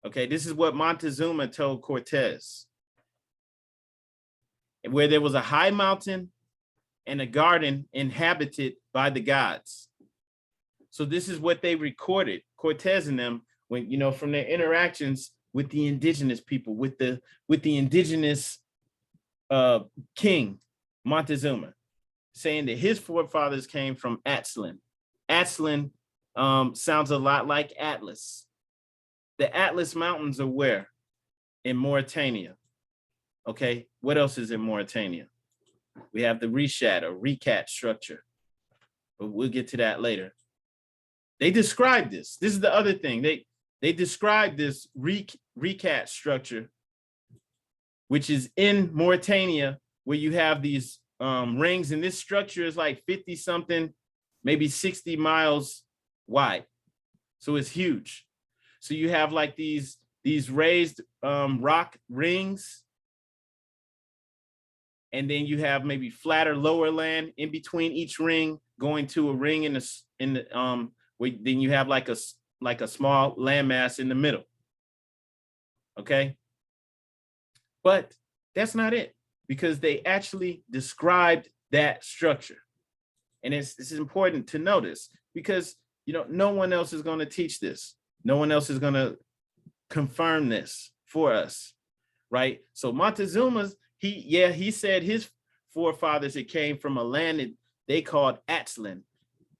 Okay, this is what Montezuma told Cortez. Where there was a high mountain and a garden inhabited by the gods. So this is what they recorded, Cortez and them, when, from their interactions with the indigenous people, with the indigenous king, Montezuma, saying that his forefathers came from Aztlan. Aztlan sounds a lot like Atlas. The Atlas Mountains are where? In Mauritania. Okay, what else is in Mauritania? We have the Recoc Structure, but we'll get to that later. They describe this. This is the other thing. They describe this Recoc Structure, which is in Mauritania, where you have these rings, and this structure is like 50 something, maybe 60 miles wide. So it's huge. So you have like these raised rock rings, and then you have maybe flatter lower land in between each ring, going to a ring in the then you have like a small landmass in the middle. Okay, but that's not it, because they actually described that structure, and this is important to notice, because no one else is going to teach this. No one else is going to confirm this for us, right? So Montezuma's, he said his forefathers, it came from a land that they called Atlan,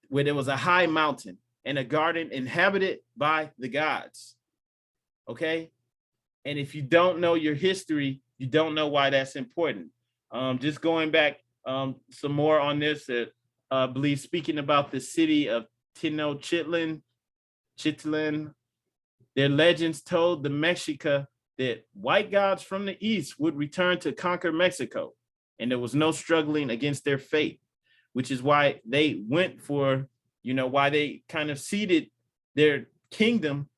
where there was a high mountain and a garden inhabited by the gods. Okay, and if you don't know your history, you don't know why that's important. Just going back some more on this, I believe speaking about the city of Tenochtitlan, their legends told the Mexica that white gods from the east would return to conquer Mexico, and there was no struggling against their fate, which is why they went for, why they kind of ceded their kingdom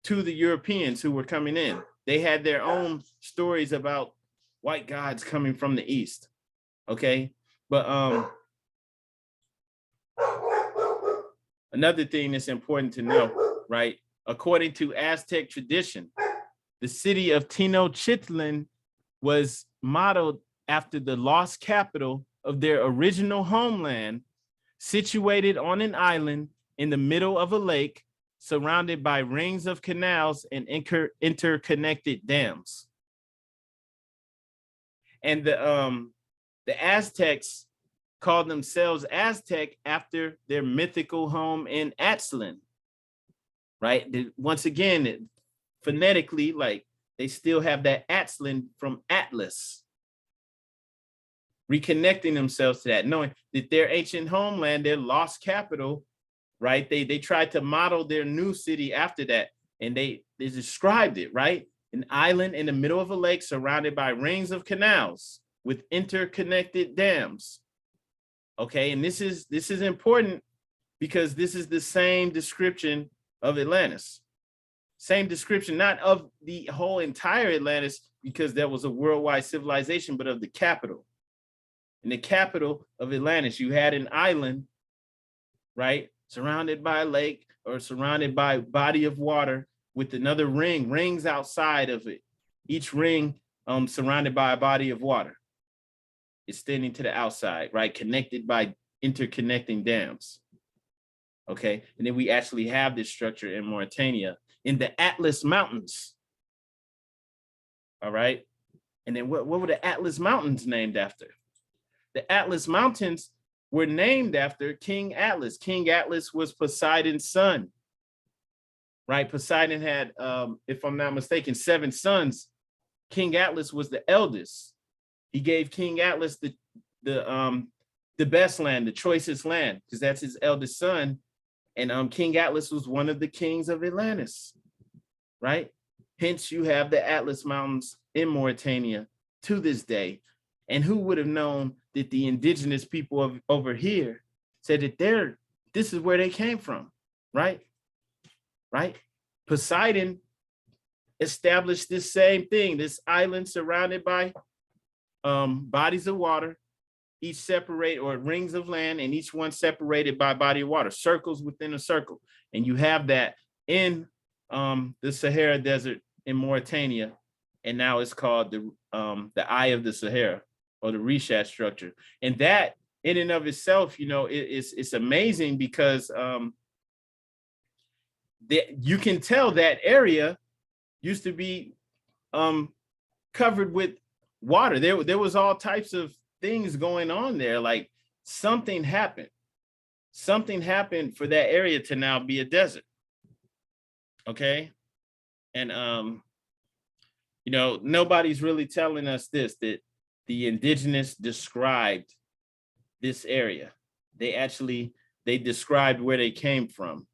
to the Europeans who were coming in. They had their own stories about white gods coming from the east. Okay, but another thing that's important to know, right? According to Aztec tradition, the city of Tenochtitlan was modeled after the lost capital of their original homeland, situated on an island in the middle of a lake, surrounded by rings of canals and interconnected dams. And the Aztecs called themselves Aztec after their mythical home in Aztlan, right? Once again, phonetically, like they still have that Aztlan from Atlas, reconnecting themselves to that, knowing that their ancient homeland, their lost capital, right? They tried to model their new city after that, and they described it, right? An island in the middle of a lake surrounded by rings of canals with interconnected dams. Okay, and this is important because this is the same description of Atlantis. Same description, not of the whole entire Atlantis, because there was a worldwide civilization, but of the capital. In the capital of Atlantis, you had an island, right? Surrounded by a lake or surrounded by a body of water with another rings outside of it. Each ring surrounded by a body of water, extending to the outside, right? Connected by interconnecting dams. Okay, and then we actually have this structure in Mauritania in the Atlas Mountains. All right, and then what were the Atlas Mountains named after? The Atlas Mountains were named after King Atlas. King Atlas was Poseidon's son, right? Poseidon had, if I'm not mistaken, 7 sons. King Atlas was the eldest. He gave King Atlas the best land, the choicest land, because that's his eldest son. And King Atlas was one of the kings of Atlantis, right? Hence, you have the Atlas Mountains in Mauritania to this day. And who would have known that the indigenous people over here said that this is where they came from, right? Right? Poseidon established this same thing, this island surrounded by bodies of water, each separate, or rings of land, and each one separated by a body of water, circles within a circle. And you have that in the Sahara Desert in Mauritania, and now it's called the Eye of the Sahara, or the Recoc Structure. And that in and of itself, it's amazing because you can tell that area used to be covered with water. There was all types of things going on there. Like something happened for that area to now be a desert. Okay. And nobody's really telling us this, that the indigenous described this area. They described where they came from,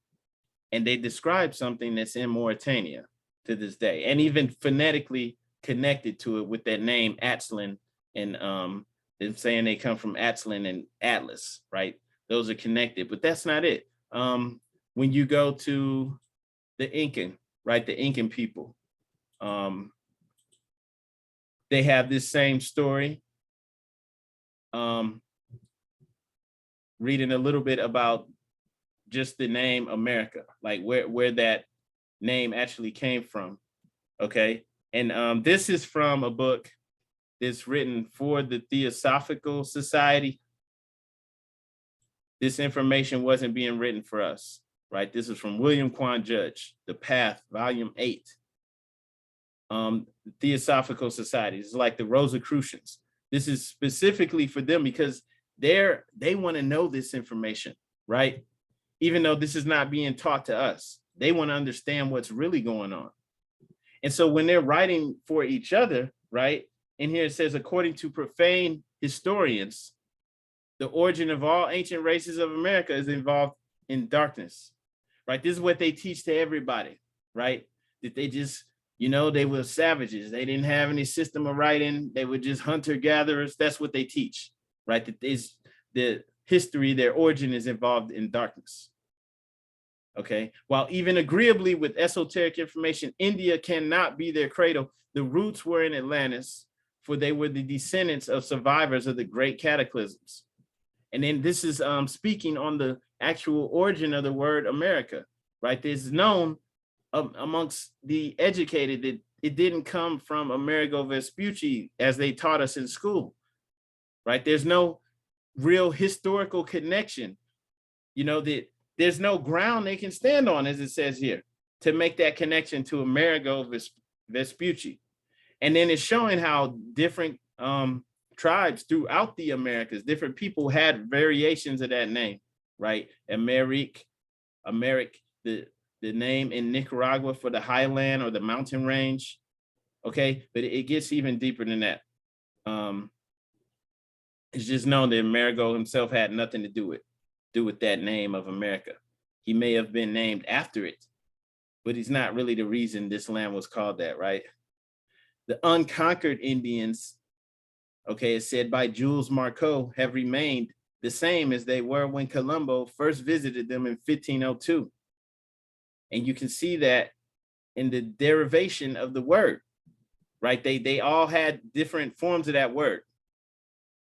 and they described something that's in Mauritania to this day, and even phonetically connected to it with that name Aztlan and They're saying they come from Atlan and Atlas, right? Those are connected, but that's not it. When you go to the Incan, right? The Incan people, they have this same story. Reading a little bit about just the name America, like where that name actually came from. Okay. And this is from a book that's written for the Theosophical Society. This information wasn't being written for us, right? This is from William Quan Judge, The Path, Volume 8. The Theosophical Society. It's like the Rosicrucians. This is specifically for them because they want to know this information, right? Even though this is not being taught to us, they want to understand what's really going on. And so when they're writing for each other, right? And here it says, according to profane historians, the origin of all ancient races of America is involved in darkness, right? This is what they teach to everybody, right? That they just, they were savages. They didn't have any system of writing. They were just hunter-gatherers. That's what they teach, right? That is the history, their origin is involved in darkness. Okay, while even agreeably with esoteric information, India cannot be their cradle. The roots were in Atlantis, for they were the descendants of survivors of the great cataclysms. And then this is speaking on the actual origin of the word America, right? It's known amongst the educated that it didn't come from Amerigo Vespucci as they taught us in school, right? There's no real historical connection, that there's no ground they can stand on, as it says here, to make that connection to Amerigo Vespucci. And then it's showing how different tribes throughout the Americas, different people had variations of that name, right? Americ, the name in Nicaragua for the highland or the mountain range, okay? But it gets even deeper than that. It's just known that Amerigo himself had nothing to do with that name of America. He may have been named after it, but he's not really the reason this land was called that, right? The unconquered Indians, okay, it's said by Jules Marceau, have remained the same as they were when Colombo first visited them in 1502. And you can see that in the derivation of the word, right? They all had different forms of that word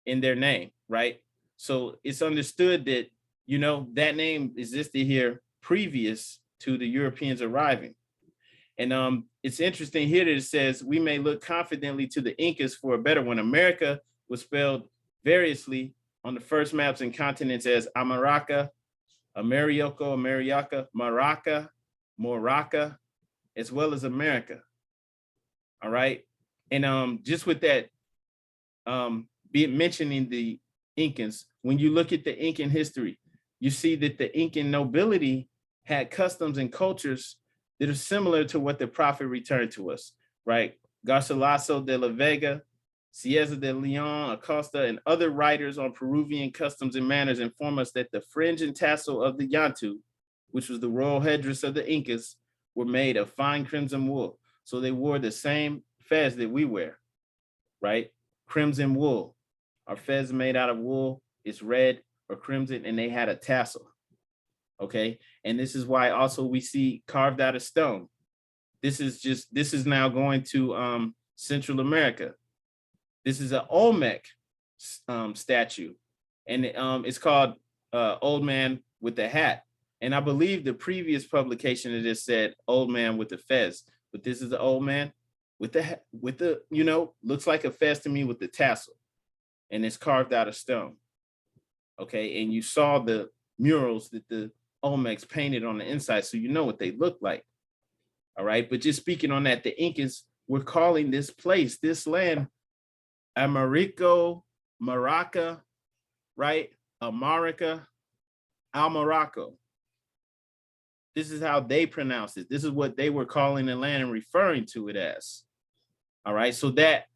in their name, right? So it's understood that, that name existed here previous to the Europeans arriving. And it's interesting here that it says, we may look confidently to the Incas for a better one. America was spelled variously on the first maps and continents as Amaraca, Amerioco, Ameriaca, Maraca, Moraca, as well as America. All right. And just with that, mentioning the Incans, when you look at the Incan history, you see that the Incan nobility had customs and cultures that are similar to what the prophet returned to us, right? Garcilaso de la Vega, Cieza de Leon, Acosta, and other writers on Peruvian customs and manners inform us that the fringe and tassel of the Yantu, which was the royal headdress of the Incas, were made of fine crimson wool. So they wore the same fez that we wear, right? Crimson wool. Our fez made out of wool. It's red or crimson, and they had a tassel. Okay, and this is why also we see carved out of stone. This is now going to Central America. This is an Olmec statue, and it's called Old Man with the Hat. And I believe the previous publication of this said Old Man with the Fez, but this is the old man with the looks like a fez to me with the tassel, and it's carved out of stone. Okay, and you saw the murals that the Olmecs painted on the inside, so you know what they look like. All right, but just speaking on that, the Incans were calling this place, this land, Americo, Maraca, right? Amarica, Almaraco. This is how they pronounce it. This is what they were calling the land and referring to it as. All right, so that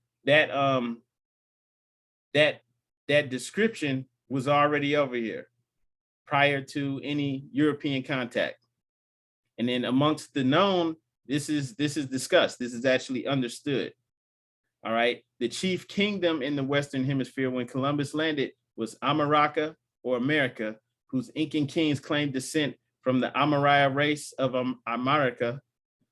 description was already over here prior to any European contact. And then amongst the known, this is discussed. This is actually understood. All right. The chief kingdom in the Western Hemisphere when Columbus landed was America or America, whose Incan kings claimed descent from the Amaraya race of America,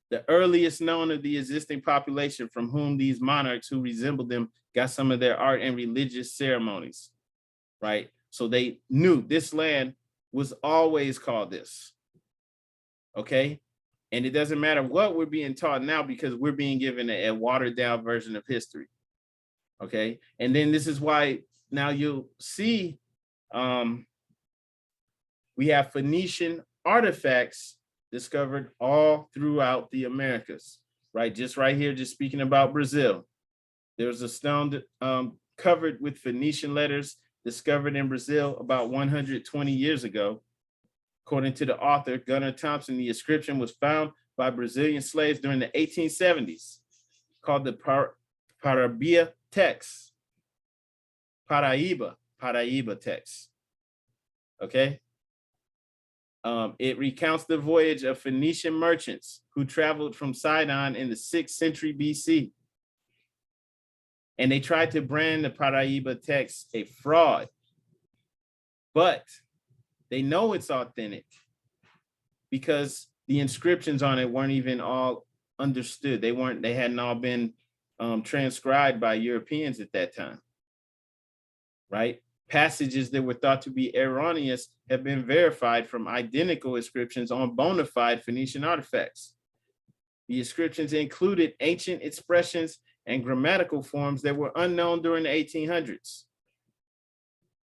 the earliest known of the existing population from whom these monarchs who resembled them got some of their art and religious ceremonies, right? So they knew this land was always called this, okay? And it doesn't matter what we're being taught now because we're being given a watered down version of history, okay? And then this is why now you'll see we have Phoenician artifacts discovered all throughout the Americas, right? Just right here, just speaking about Brazil. There's a stone covered with Phoenician letters discovered in Brazil about 120 years ago. According to the author, Gunnar Thompson, the inscription was found by Brazilian slaves during the 1870s, called the Paraíba text. Paraíba text, okay? It recounts the voyage of Phoenician merchants who traveled from Sidon in the 6th century BC. And they tried to brand the Paraíba text a fraud, but they know it's authentic because the inscriptions on it weren't even all understood. They hadn't all been transcribed by Europeans at that time, right? Passages that were thought to be erroneous have been verified from identical inscriptions on bona fide Phoenician artifacts. The inscriptions included ancient expressions and grammatical forms that were unknown during the 1800s,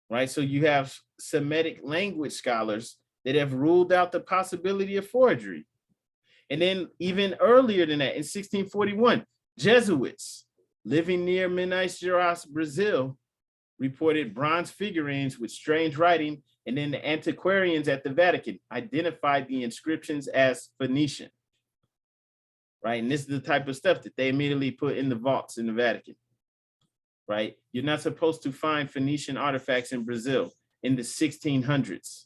right? So you have Semitic language scholars that have ruled out the possibility of forgery. And then even earlier than that, in 1641, Jesuits living near Minas Gerais, Brazil, reported bronze figurines with strange writing, and then the antiquarians at the Vatican identified the inscriptions as Phoenician, right? And this is the type of stuff that they immediately put in the vaults in the Vatican, right? You're not supposed to find Phoenician artifacts in Brazil in the 1600s.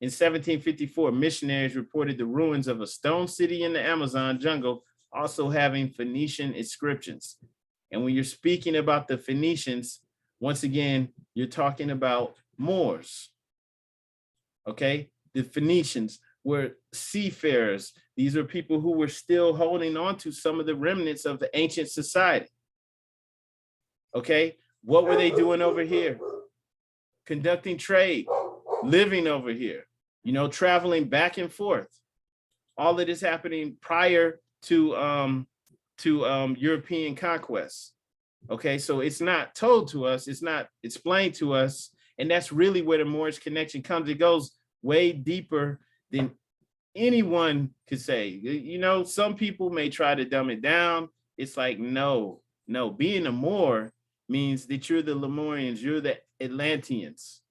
In 1754, missionaries reported the ruins of a stone city in the Amazon jungle also having Phoenician inscriptions. And when you're speaking about the Phoenicians, once again, you're talking about Moors, okay? The Phoenicians were seafarers. These are people who were still holding on to some of the remnants of the ancient society, okay? What were they doing over here? Conducting trade, living over here, you know, traveling back and forth. All of this happening prior to European conquest. Okay, so it's not told to us, it's not explained to us, and that's really where the Moorish connection comes. It goes way deeper than anyone could say. You know, some people may try to dumb it down. It's like, no, being a Moor means that you're the Lemurians, you're the Atlanteans.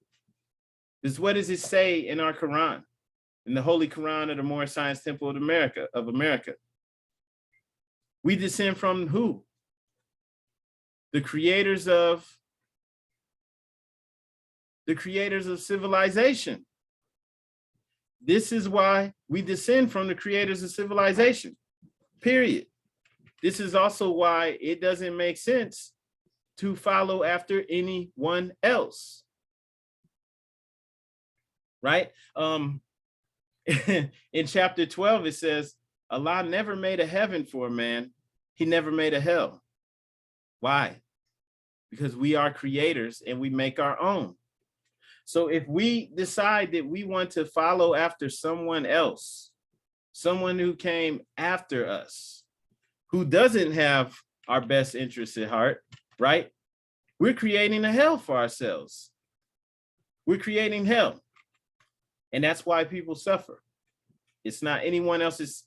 What does it say in our Quran, in the Holy Quran of the Moorish Science Temple of America? We descend from who? The creators of civilization. This is why we descend from the creators of civilization, period. This is also why it doesn't make sense to follow after anyone else, right? In chapter 12, it says, Allah never made a heaven for a man. He never made a hell. Why? Because we are creators and we make our own. So if we decide that we want to follow after someone else, someone who came after us, who doesn't have our best interests at heart, right? We're creating a hell for ourselves. We're creating hell. And that's why people suffer. It's not anyone else's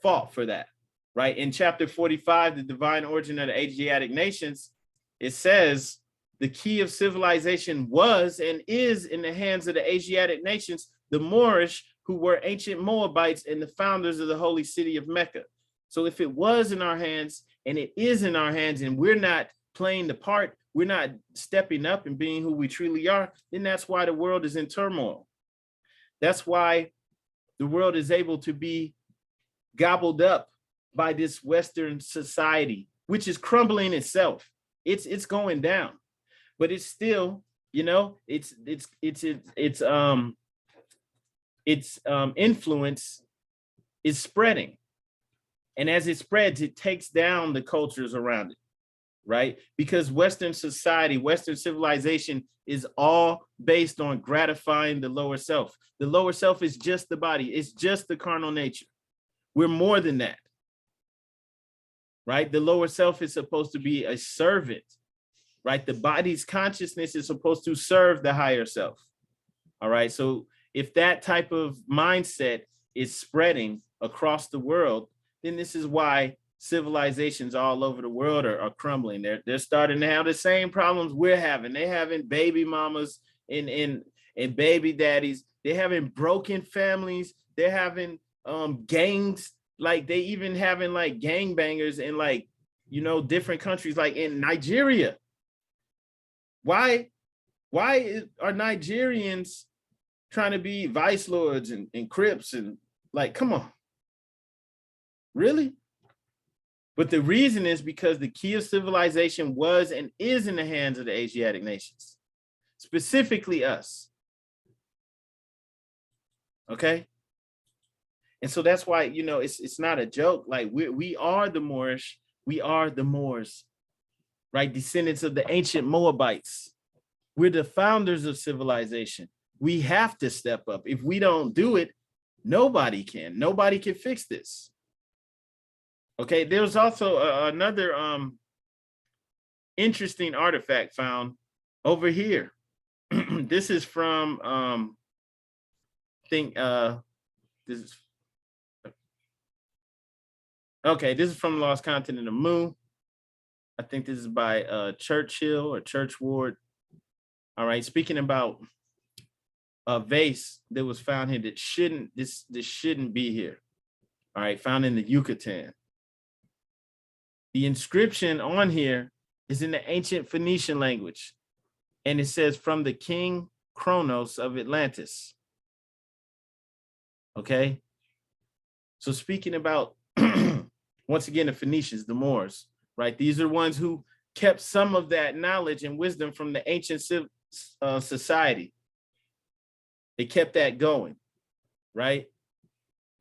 fault for that. Right, in chapter 45, the divine origin of the Asiatic nations, it says the key of civilization was and is in the hands of the Asiatic nations, the Moorish, who were ancient Moabites and the founders of the holy city of Mecca. So if it was in our hands and it is in our hands and we're not playing the part, we're not stepping up and being who we truly are, then that's why the world is in turmoil. That's why the world is able to be gobbled up by this Western society which is crumbling itself. It's going down, but it's still, you know, its influence is spreading. And as it spreads, it takes down the cultures around it, right? Because Western society, Western civilization is all based on gratifying the lower self. The lower self is just the body. It's just the carnal nature. We're more than that, right? The lower self is supposed to be a servant, right? The body's consciousness is supposed to serve the higher self. All right. So if that type of mindset is spreading across the world, then this is why civilizations all over the world are crumbling. They're starting to have the same problems we're having. They're having baby mamas and baby daddies. They're having broken families. They're having gangs. Like they even having like gangbangers in like, you know, different countries, like in Nigeria. Why are Nigerians trying to be vice lords and Crips and like, come on, really? But the reason is because the key of civilization was and is in the hands of the Asiatic nations, specifically us. Okay. And so that's why, you know, it's not a joke. Like we are the Moorish, we are the Moors, right? Descendants of the ancient Moabites. We're the founders of civilization. We have to step up. If we don't do it, nobody can. Nobody can fix this. Okay, there's also another interesting artifact found over here. This is from this is okay. This is from Lost Continent of Mu. I think this is by Churchill or Churchward. All right, speaking about a vase that was found here that this shouldn't be here. All right, found in the Yucatan. The inscription on here is in the ancient Phoenician language, and it says from the king Chronos of Atlantis. Okay, so speaking about once again the Phoenicians, the Moors, right? These are ones who kept some of that knowledge and wisdom from the ancient society. They kept that going, right?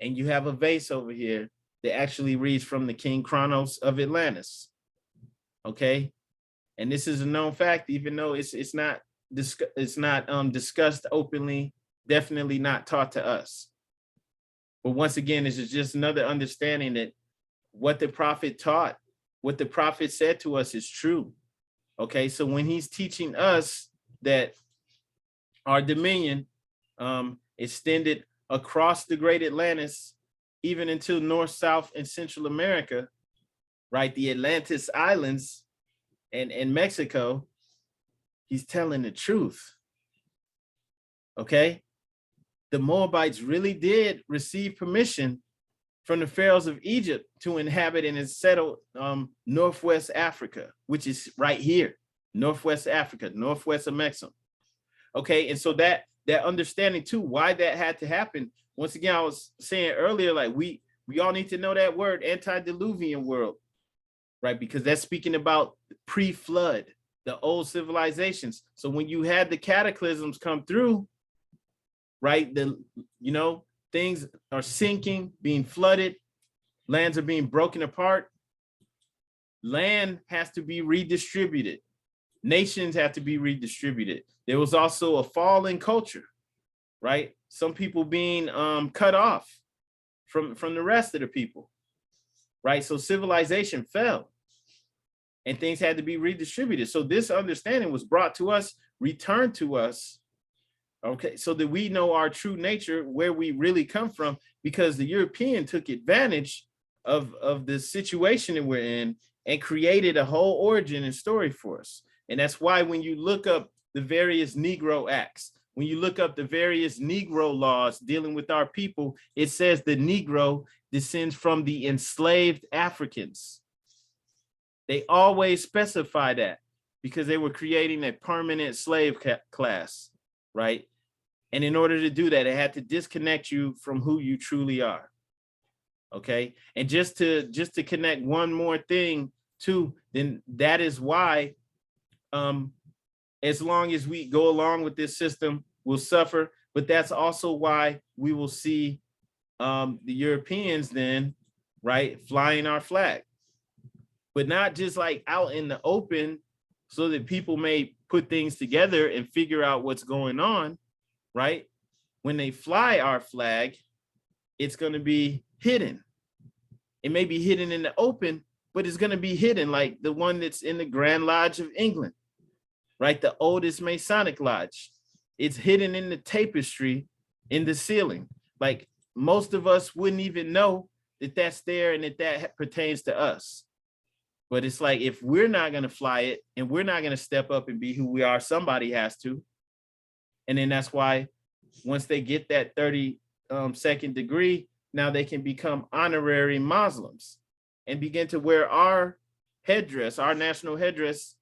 And you have a vase over here that actually reads from the king Chronos of Atlantis. Okay, and this is a known fact, even though it's not discussed openly, definitely not taught to us. But once again, this is just another understanding that what the prophet taught, what the prophet said to us is true. Okay, so when he's teaching us that our dominion extended across the great Atlantis, even into North, South, and Central America, right? The Atlantis Islands and Mexico, he's telling the truth. Okay? The Moabites really did receive permission from the pharaohs of Egypt to inhabit and settle Northwest Africa, which is right here, Northwest Africa, Northwest Amexem. Okay, and so that understanding too, why that had to happen. Once again, I was saying earlier, like we all need to know that word, antediluvian world, right? Because that's speaking about pre-flood, the old civilizations. So when you had the cataclysms come through, right, things are sinking, being flooded, lands are being broken apart. Land has to be redistributed. Nations have to be redistributed. There was also a fall in culture, right? Some people being cut off from the rest of the people, right? So civilization fell and things had to be redistributed. So this understanding was brought to us, returned to us, okay, so that we know our true nature, where we really come from, because the European took advantage of the situation that we're in and created a whole origin and story for us. And that's why when you look up the various Negro acts, when you look up the various Negro laws dealing with our people, it says the Negro descends from the enslaved Africans. They always specify that because they were creating a permanent slave class, right? And in order to do that, it had to disconnect you from who you truly are. Okay. And just to connect one more thing too, then that is why as long as we go along with this system, we'll suffer. But that's also why we will see the Europeans then, right, flying our flag. But not just like out in the open so that people may put things together and figure out what's going on, right? When they fly our flag, it's going to be hidden. It may be hidden in the open, but it's going to be hidden, like the one that's in the Grand Lodge of England, right? The oldest Masonic lodge. It's hidden in the tapestry in the ceiling. Like most of us wouldn't even know that that's there and that pertains to us. But it's like, if we're not going to fly it and we're not going to step up and be who we are, somebody has to. And then that's why once they get that 32nd degree, now they can become honorary Muslims and begin to wear our headdress, our national headdress,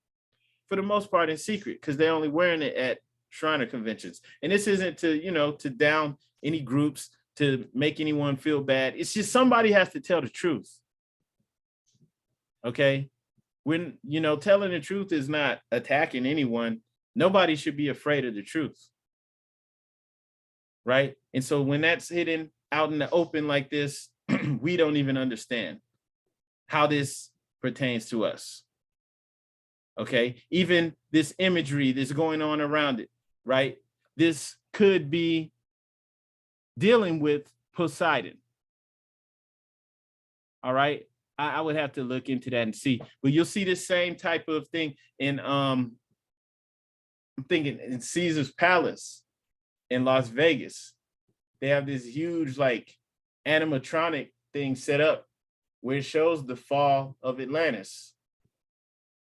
for the most part in secret, because they're only wearing it at Shriner conventions. And this isn't to, to down any groups, to make anyone feel bad. It's just somebody has to tell the truth. Okay? When, telling the truth is not attacking anyone. Nobody should be afraid of the truth. Right? And so when that's hidden out in the open like this, we don't even understand how this pertains to us. Okay? Even this imagery that's going on around it, right? This could be dealing with Poseidon. All right? I would have to look into that and see, but you'll see the same type of thing in, I'm thinking in Caesar's Palace in Las Vegas. They have this huge like animatronic thing set up where it shows the fall of Atlantis.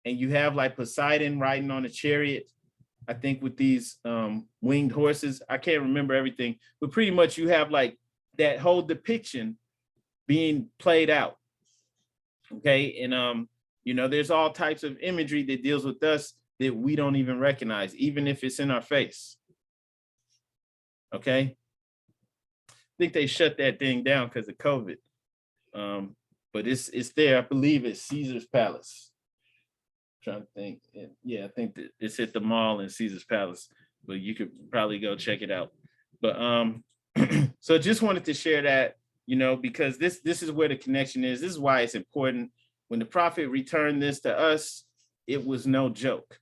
And you have like Poseidon riding on a chariot, I think with these winged horses. I can't remember everything, but pretty much you have like that whole depiction being played out. Okay, and there's all types of imagery that deals with us that we don't even recognize, even if it's in our face. Okay, I think they shut that thing down because of COVID, but it's there. I believe it's Caesar's Palace. I'm trying to think, yeah, I think that it's at the mall in Caesar's Palace, but you could probably go check it out. But so just wanted to share that. Because this is where the connection is. This is why it's important. When the prophet returned this to us, it was no joke.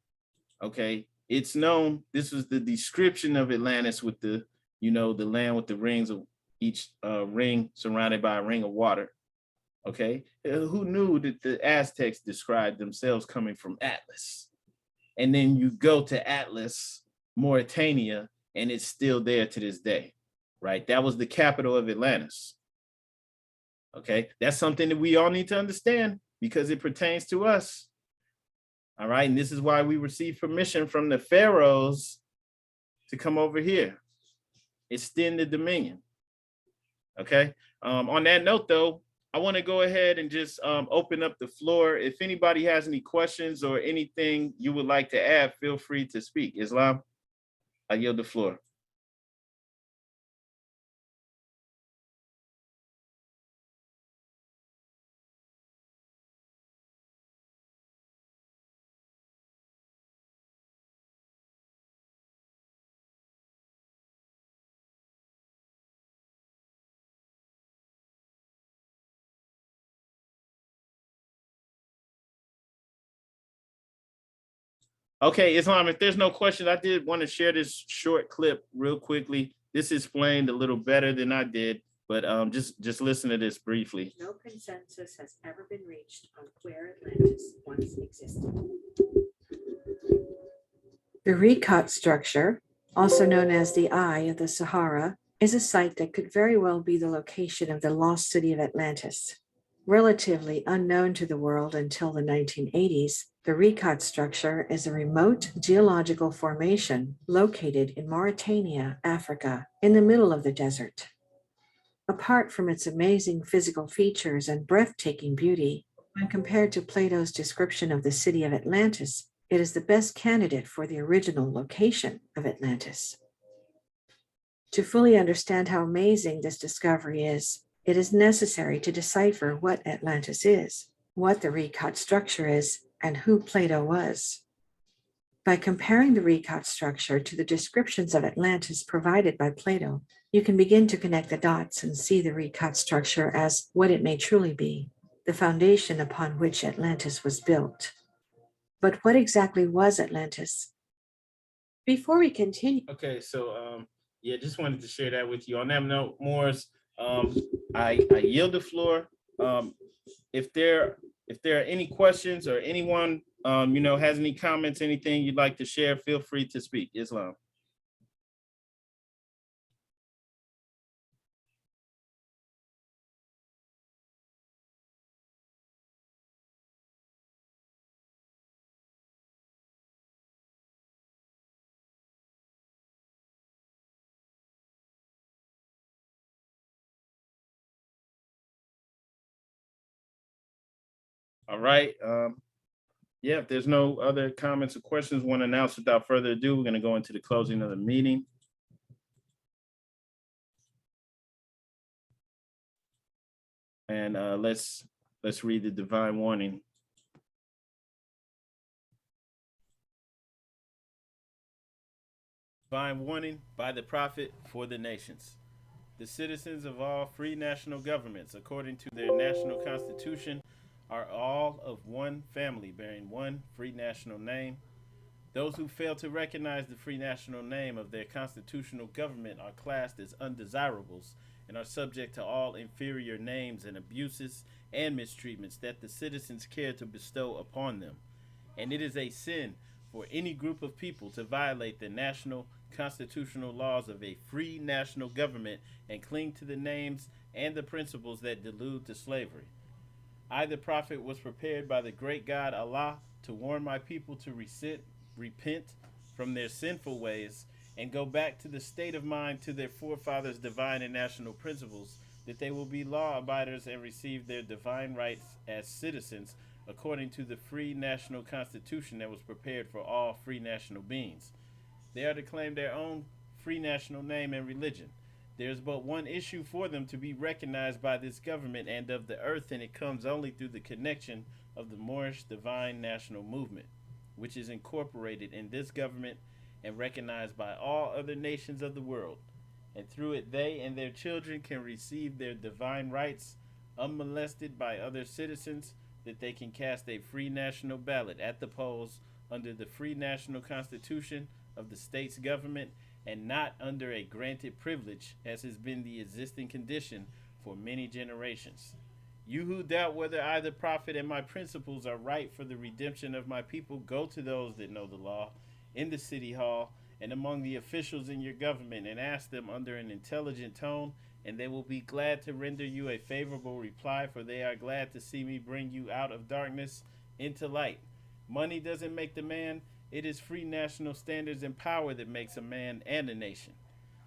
Okay, it's known. This was the description of Atlantis with the, the land with the rings of each ring surrounded by a ring of water. Okay, who knew that the Aztecs described themselves coming from Atlas? And then you go to Atlas, Mauritania, and it's still there to this day, right? That was the capital of Atlantis. Okay, that's something that we all need to understand because it pertains to us. All right, and this is why we received permission from the pharaohs to come over here, extend the dominion. Okay, on that note, though, I want to go ahead and just open up the floor. If anybody has any questions or anything you would like to add, feel free to speak. Islam, I yield the floor. Okay, Islam, if there's no question, I did want to share this short clip real quickly. This explained a little better than I did, but just listen to this briefly. No consensus has ever been reached on where Atlantis once existed. The Recoc Structure, also known as the Eye of the Sahara, is a site that could very well be the location of the lost city of Atlantis. Relatively unknown to the world until the 1980s, the Recoc Structure is a remote geological formation located in Mauritania, Africa, in the middle of the desert. Apart from its amazing physical features and breathtaking beauty, when compared to Plato's description of the city of Atlantis, it is the best candidate for the original location of Atlantis. To fully understand how amazing this discovery is, it is necessary to decipher what Atlantis is. what the Recoc structure is, and who Plato was. By comparing the Recoc structure to the descriptions of Atlantis provided by Plato, you can begin to connect the dots and see the Recoc structure as what it may truly be, the foundation upon which Atlantis was built. But what exactly was Atlantis? Before we continue, Okay, so yeah, just wanted to share that with you. On that note, Moors, I yield the floor. If there are any questions or anyone has any comments, anything you'd like to share, feel free to speak. Islam. All right. Yeah, if there's no other comments or questions, want to announce without further ado, we're going to go into the closing of the meeting. And let's read the divine warning. Divine warning by the prophet for the nations. The citizens of all free national governments, according to their national constitution, are all of one family bearing one free national name. Those who fail to recognize the free national name of their constitutional government are classed as undesirables and are subject to all inferior names and abuses and mistreatments that the citizens care to bestow upon them. And it is a sin for any group of people to violate the national constitutional laws of a free national government and cling to the names and the principles that delude to slavery. I, the prophet, was prepared by the great God Allah to warn my people to repent from their sinful ways and go back to the state of mind to their forefathers' divine and national principles, that they will be law abiders and receive their divine rights as citizens according to the free national constitution that was prepared for all free national beings. They are to claim their own free national name and religion. There is but one issue for them to be recognized by this government and of the earth, and it comes only through the connection of the Moorish divine national movement, which is incorporated in this government and recognized by all other nations of the world. And through it they and their children can receive their divine rights unmolested by other citizens, that they can cast a free national ballot at the polls under the free national constitution of the state's government, and not under a granted privilege as has been the existing condition for many generations. You who doubt whether I, the prophet, and my principles are right for the redemption of my people, go to those that know the law in the city hall and among the officials in your government, and ask them under an intelligent tone, and they will be glad to render you a favorable reply, for they are glad to see me bring you out of darkness into light. Money doesn't make the man. It is free national standards and power that makes a man and a nation.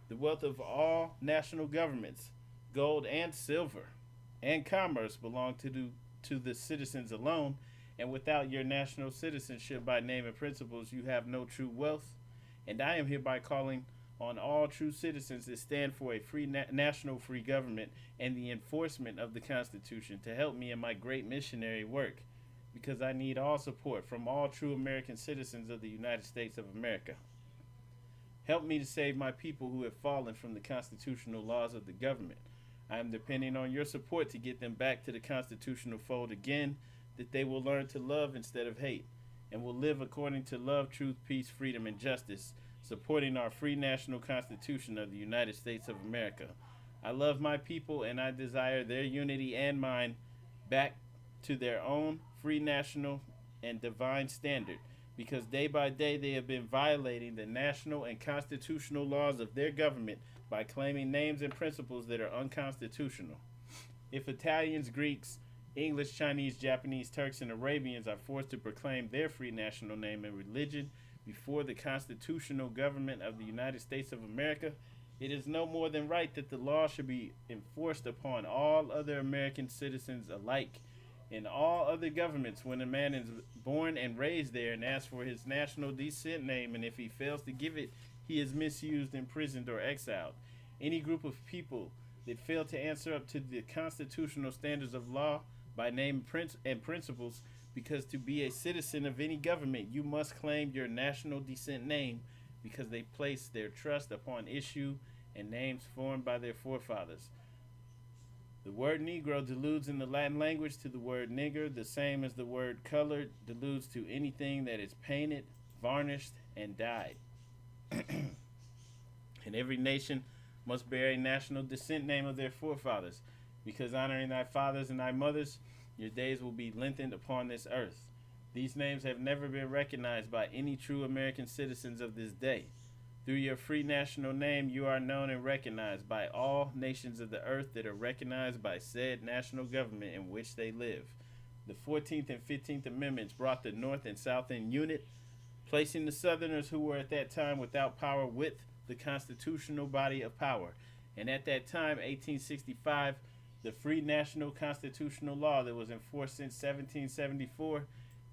The wealth of all national governments, gold and silver, and commerce belong to the citizens alone, and without your national citizenship by name and principles, you have no true wealth. And I am hereby calling on all true citizens that stand for a free national free government and the enforcement of the Constitution to help me in my great missionary work, because I need all support from all true American citizens of the United States of America. Help me to save my people who have fallen from the constitutional laws of the government. I am depending on your support to get them back to the constitutional fold again, that they will learn to love instead of hate, and will live according to love, truth, peace, freedom, and justice, supporting our free national constitution of the United States of America. I love my people, and I desire their unity and mine back to their own free national and divine standard, because day by day they have been violating the national and constitutional laws of their government by claiming names and principles that are unconstitutional. If Italians, Greeks, English, Chinese, Japanese, Turks, and Arabians are forced to proclaim their free national name and religion before the constitutional government of the United States of America, it is no more than right that the law should be enforced upon all other American citizens alike. In all other governments, when a man is born and raised there and asks for his national descent name, and if he fails to give it, he is misused, imprisoned, or exiled. Any group of people that fail to answer up to the constitutional standards of law by name and principles, because to be a citizen of any government, you must claim your national descent name, because they place their trust upon issue and names formed by their forefathers. The word Negro deludes in the Latin language to the word nigger, the same as the word colored deludes to anything that is painted, varnished, and dyed. And every nation must bear a national descent name of their forefathers, because honoring thy fathers and thy mothers, your days will be lengthened upon this earth. These names have never been recognized by any true American citizens of this day. Through your free national name, you are known and recognized by all nations of the earth that are recognized by said national government in which they live. The 14th and 15th Amendments brought the North and South in unit, placing the Southerners who were at that time without power with the constitutional body of power. And at that time, 1865, the free national constitutional law that was in force since 1774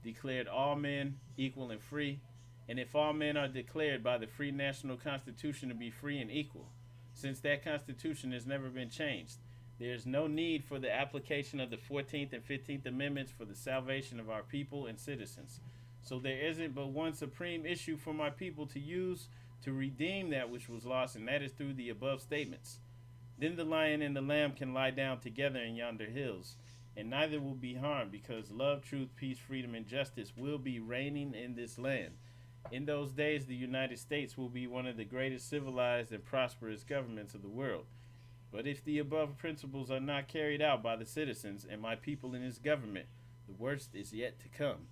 declared all men equal and free. And if all men are declared by the free national constitution to be free and equal, since that constitution has never been changed, there is no need for the application of the 14th and 15th Amendments for the salvation of our people and citizens. So there isn't but one supreme issue for my people to use to redeem that which was lost, and that is through the above statements. Then the lion and the lamb can lie down together in yonder hills, and neither will be harmed, because love, truth, peace, freedom, and justice will be reigning in this land. In those days, the United States will be one of the greatest civilized and prosperous governments of the world. But if the above principles are not carried out by the citizens and my people in this government, the worst is yet to come,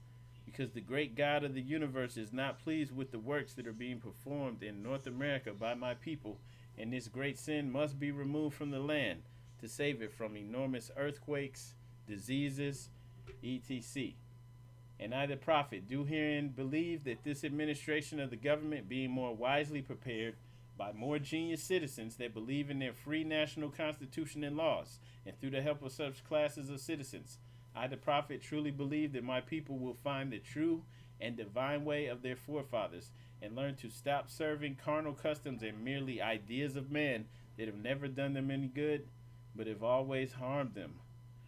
because the great God of the universe is not pleased with the works that are being performed in North America by my people, and this great sin must be removed from the land to save it from enormous earthquakes, diseases, etc. And I, the prophet, do herein believe that this administration of the government, being more wisely prepared by more genius citizens that believe in their free national constitution and laws, and through the help of such classes of citizens, I, the prophet, truly believe that my people will find the true and divine way of their forefathers, and learn to stop serving carnal customs and merely ideas of man that have never done them any good, but have always harmed them.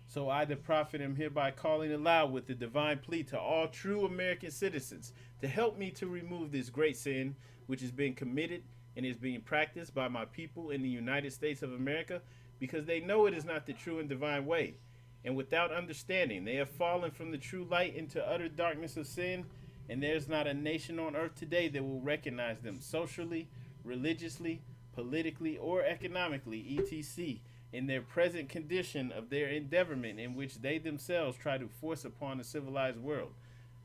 So I, the prophet, am hereby calling aloud with the divine plea to all true American citizens to help me to remove this great sin which has been committed and is being practiced by my people in the United States of America, because they know it is not the true and divine way. And without understanding, they have fallen from the true light into utter darkness of sin, and there is not a nation on earth today that will recognize them socially, religiously, politically, or economically, etc., in their present condition of their endeavorment in which they themselves try to force upon the civilized world.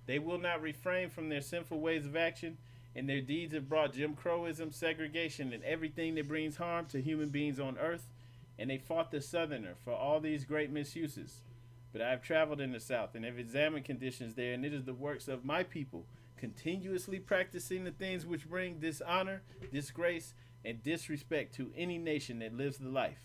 They will not refrain from their sinful ways of action, and their deeds have brought Jim Crowism, segregation, and everything that brings harm to human beings on earth, and they fought the Southerner for all these great misuses. But I have traveled in the South and have examined conditions there, and it is the works of my people continuously practicing the things which bring dishonor, disgrace, and disrespect to any nation that lives the life.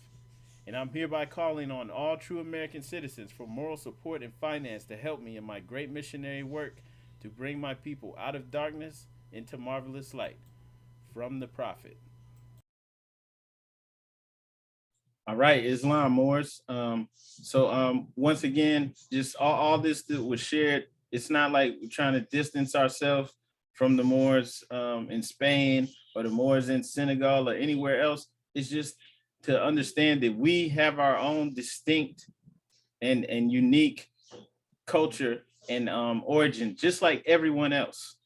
And I'm hereby calling on all true American citizens for moral support and finance to help me in my great missionary work to bring my people out of darkness into marvelous light. From the prophet. All right, Islam Moors. Once again, just all this that was shared, it's not like we're trying to distance ourselves from the Moors in Spain or the Moors in Senegal or anywhere else. It's just to understand that we have our own distinct and unique culture and origin, just like everyone else.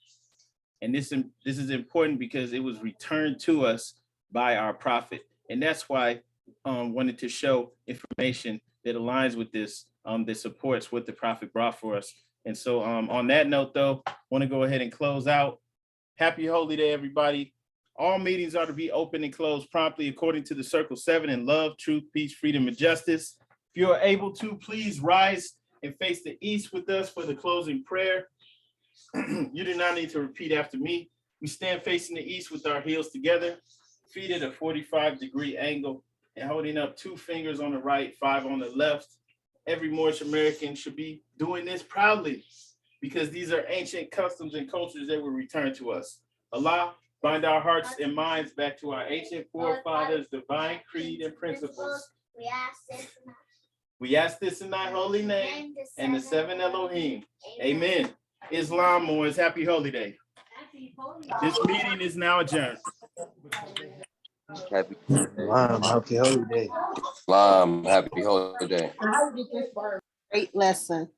And this is important because it was returned to us by our prophet. And that's why wanted to show information that aligns with this, that supports what the prophet brought for us. And so on that note, though, I want to go ahead and close out. Happy Holy Day, everybody. All meetings are to be open and closed promptly according to the Circle 7 in love, truth, peace, freedom, and justice. If you are able to, please rise and face the east with us for the closing prayer. You do not need to repeat after me. We stand facing the east with our heels together, feet at a 45-degree angle, and holding up 2 fingers on the right, 5 on the left. Every Moorish American should be doing this proudly, because these are ancient customs and cultures that were returned to us. Allah, bind our hearts and minds back to our ancient forefathers' divine creed and principles. We ask this in thy holy name and the seven Elohim. Amen. Islam Moors, happy holy day. This meeting is now adjourned. Happy Happy holy day. Islam. Happy holiday. Great lesson.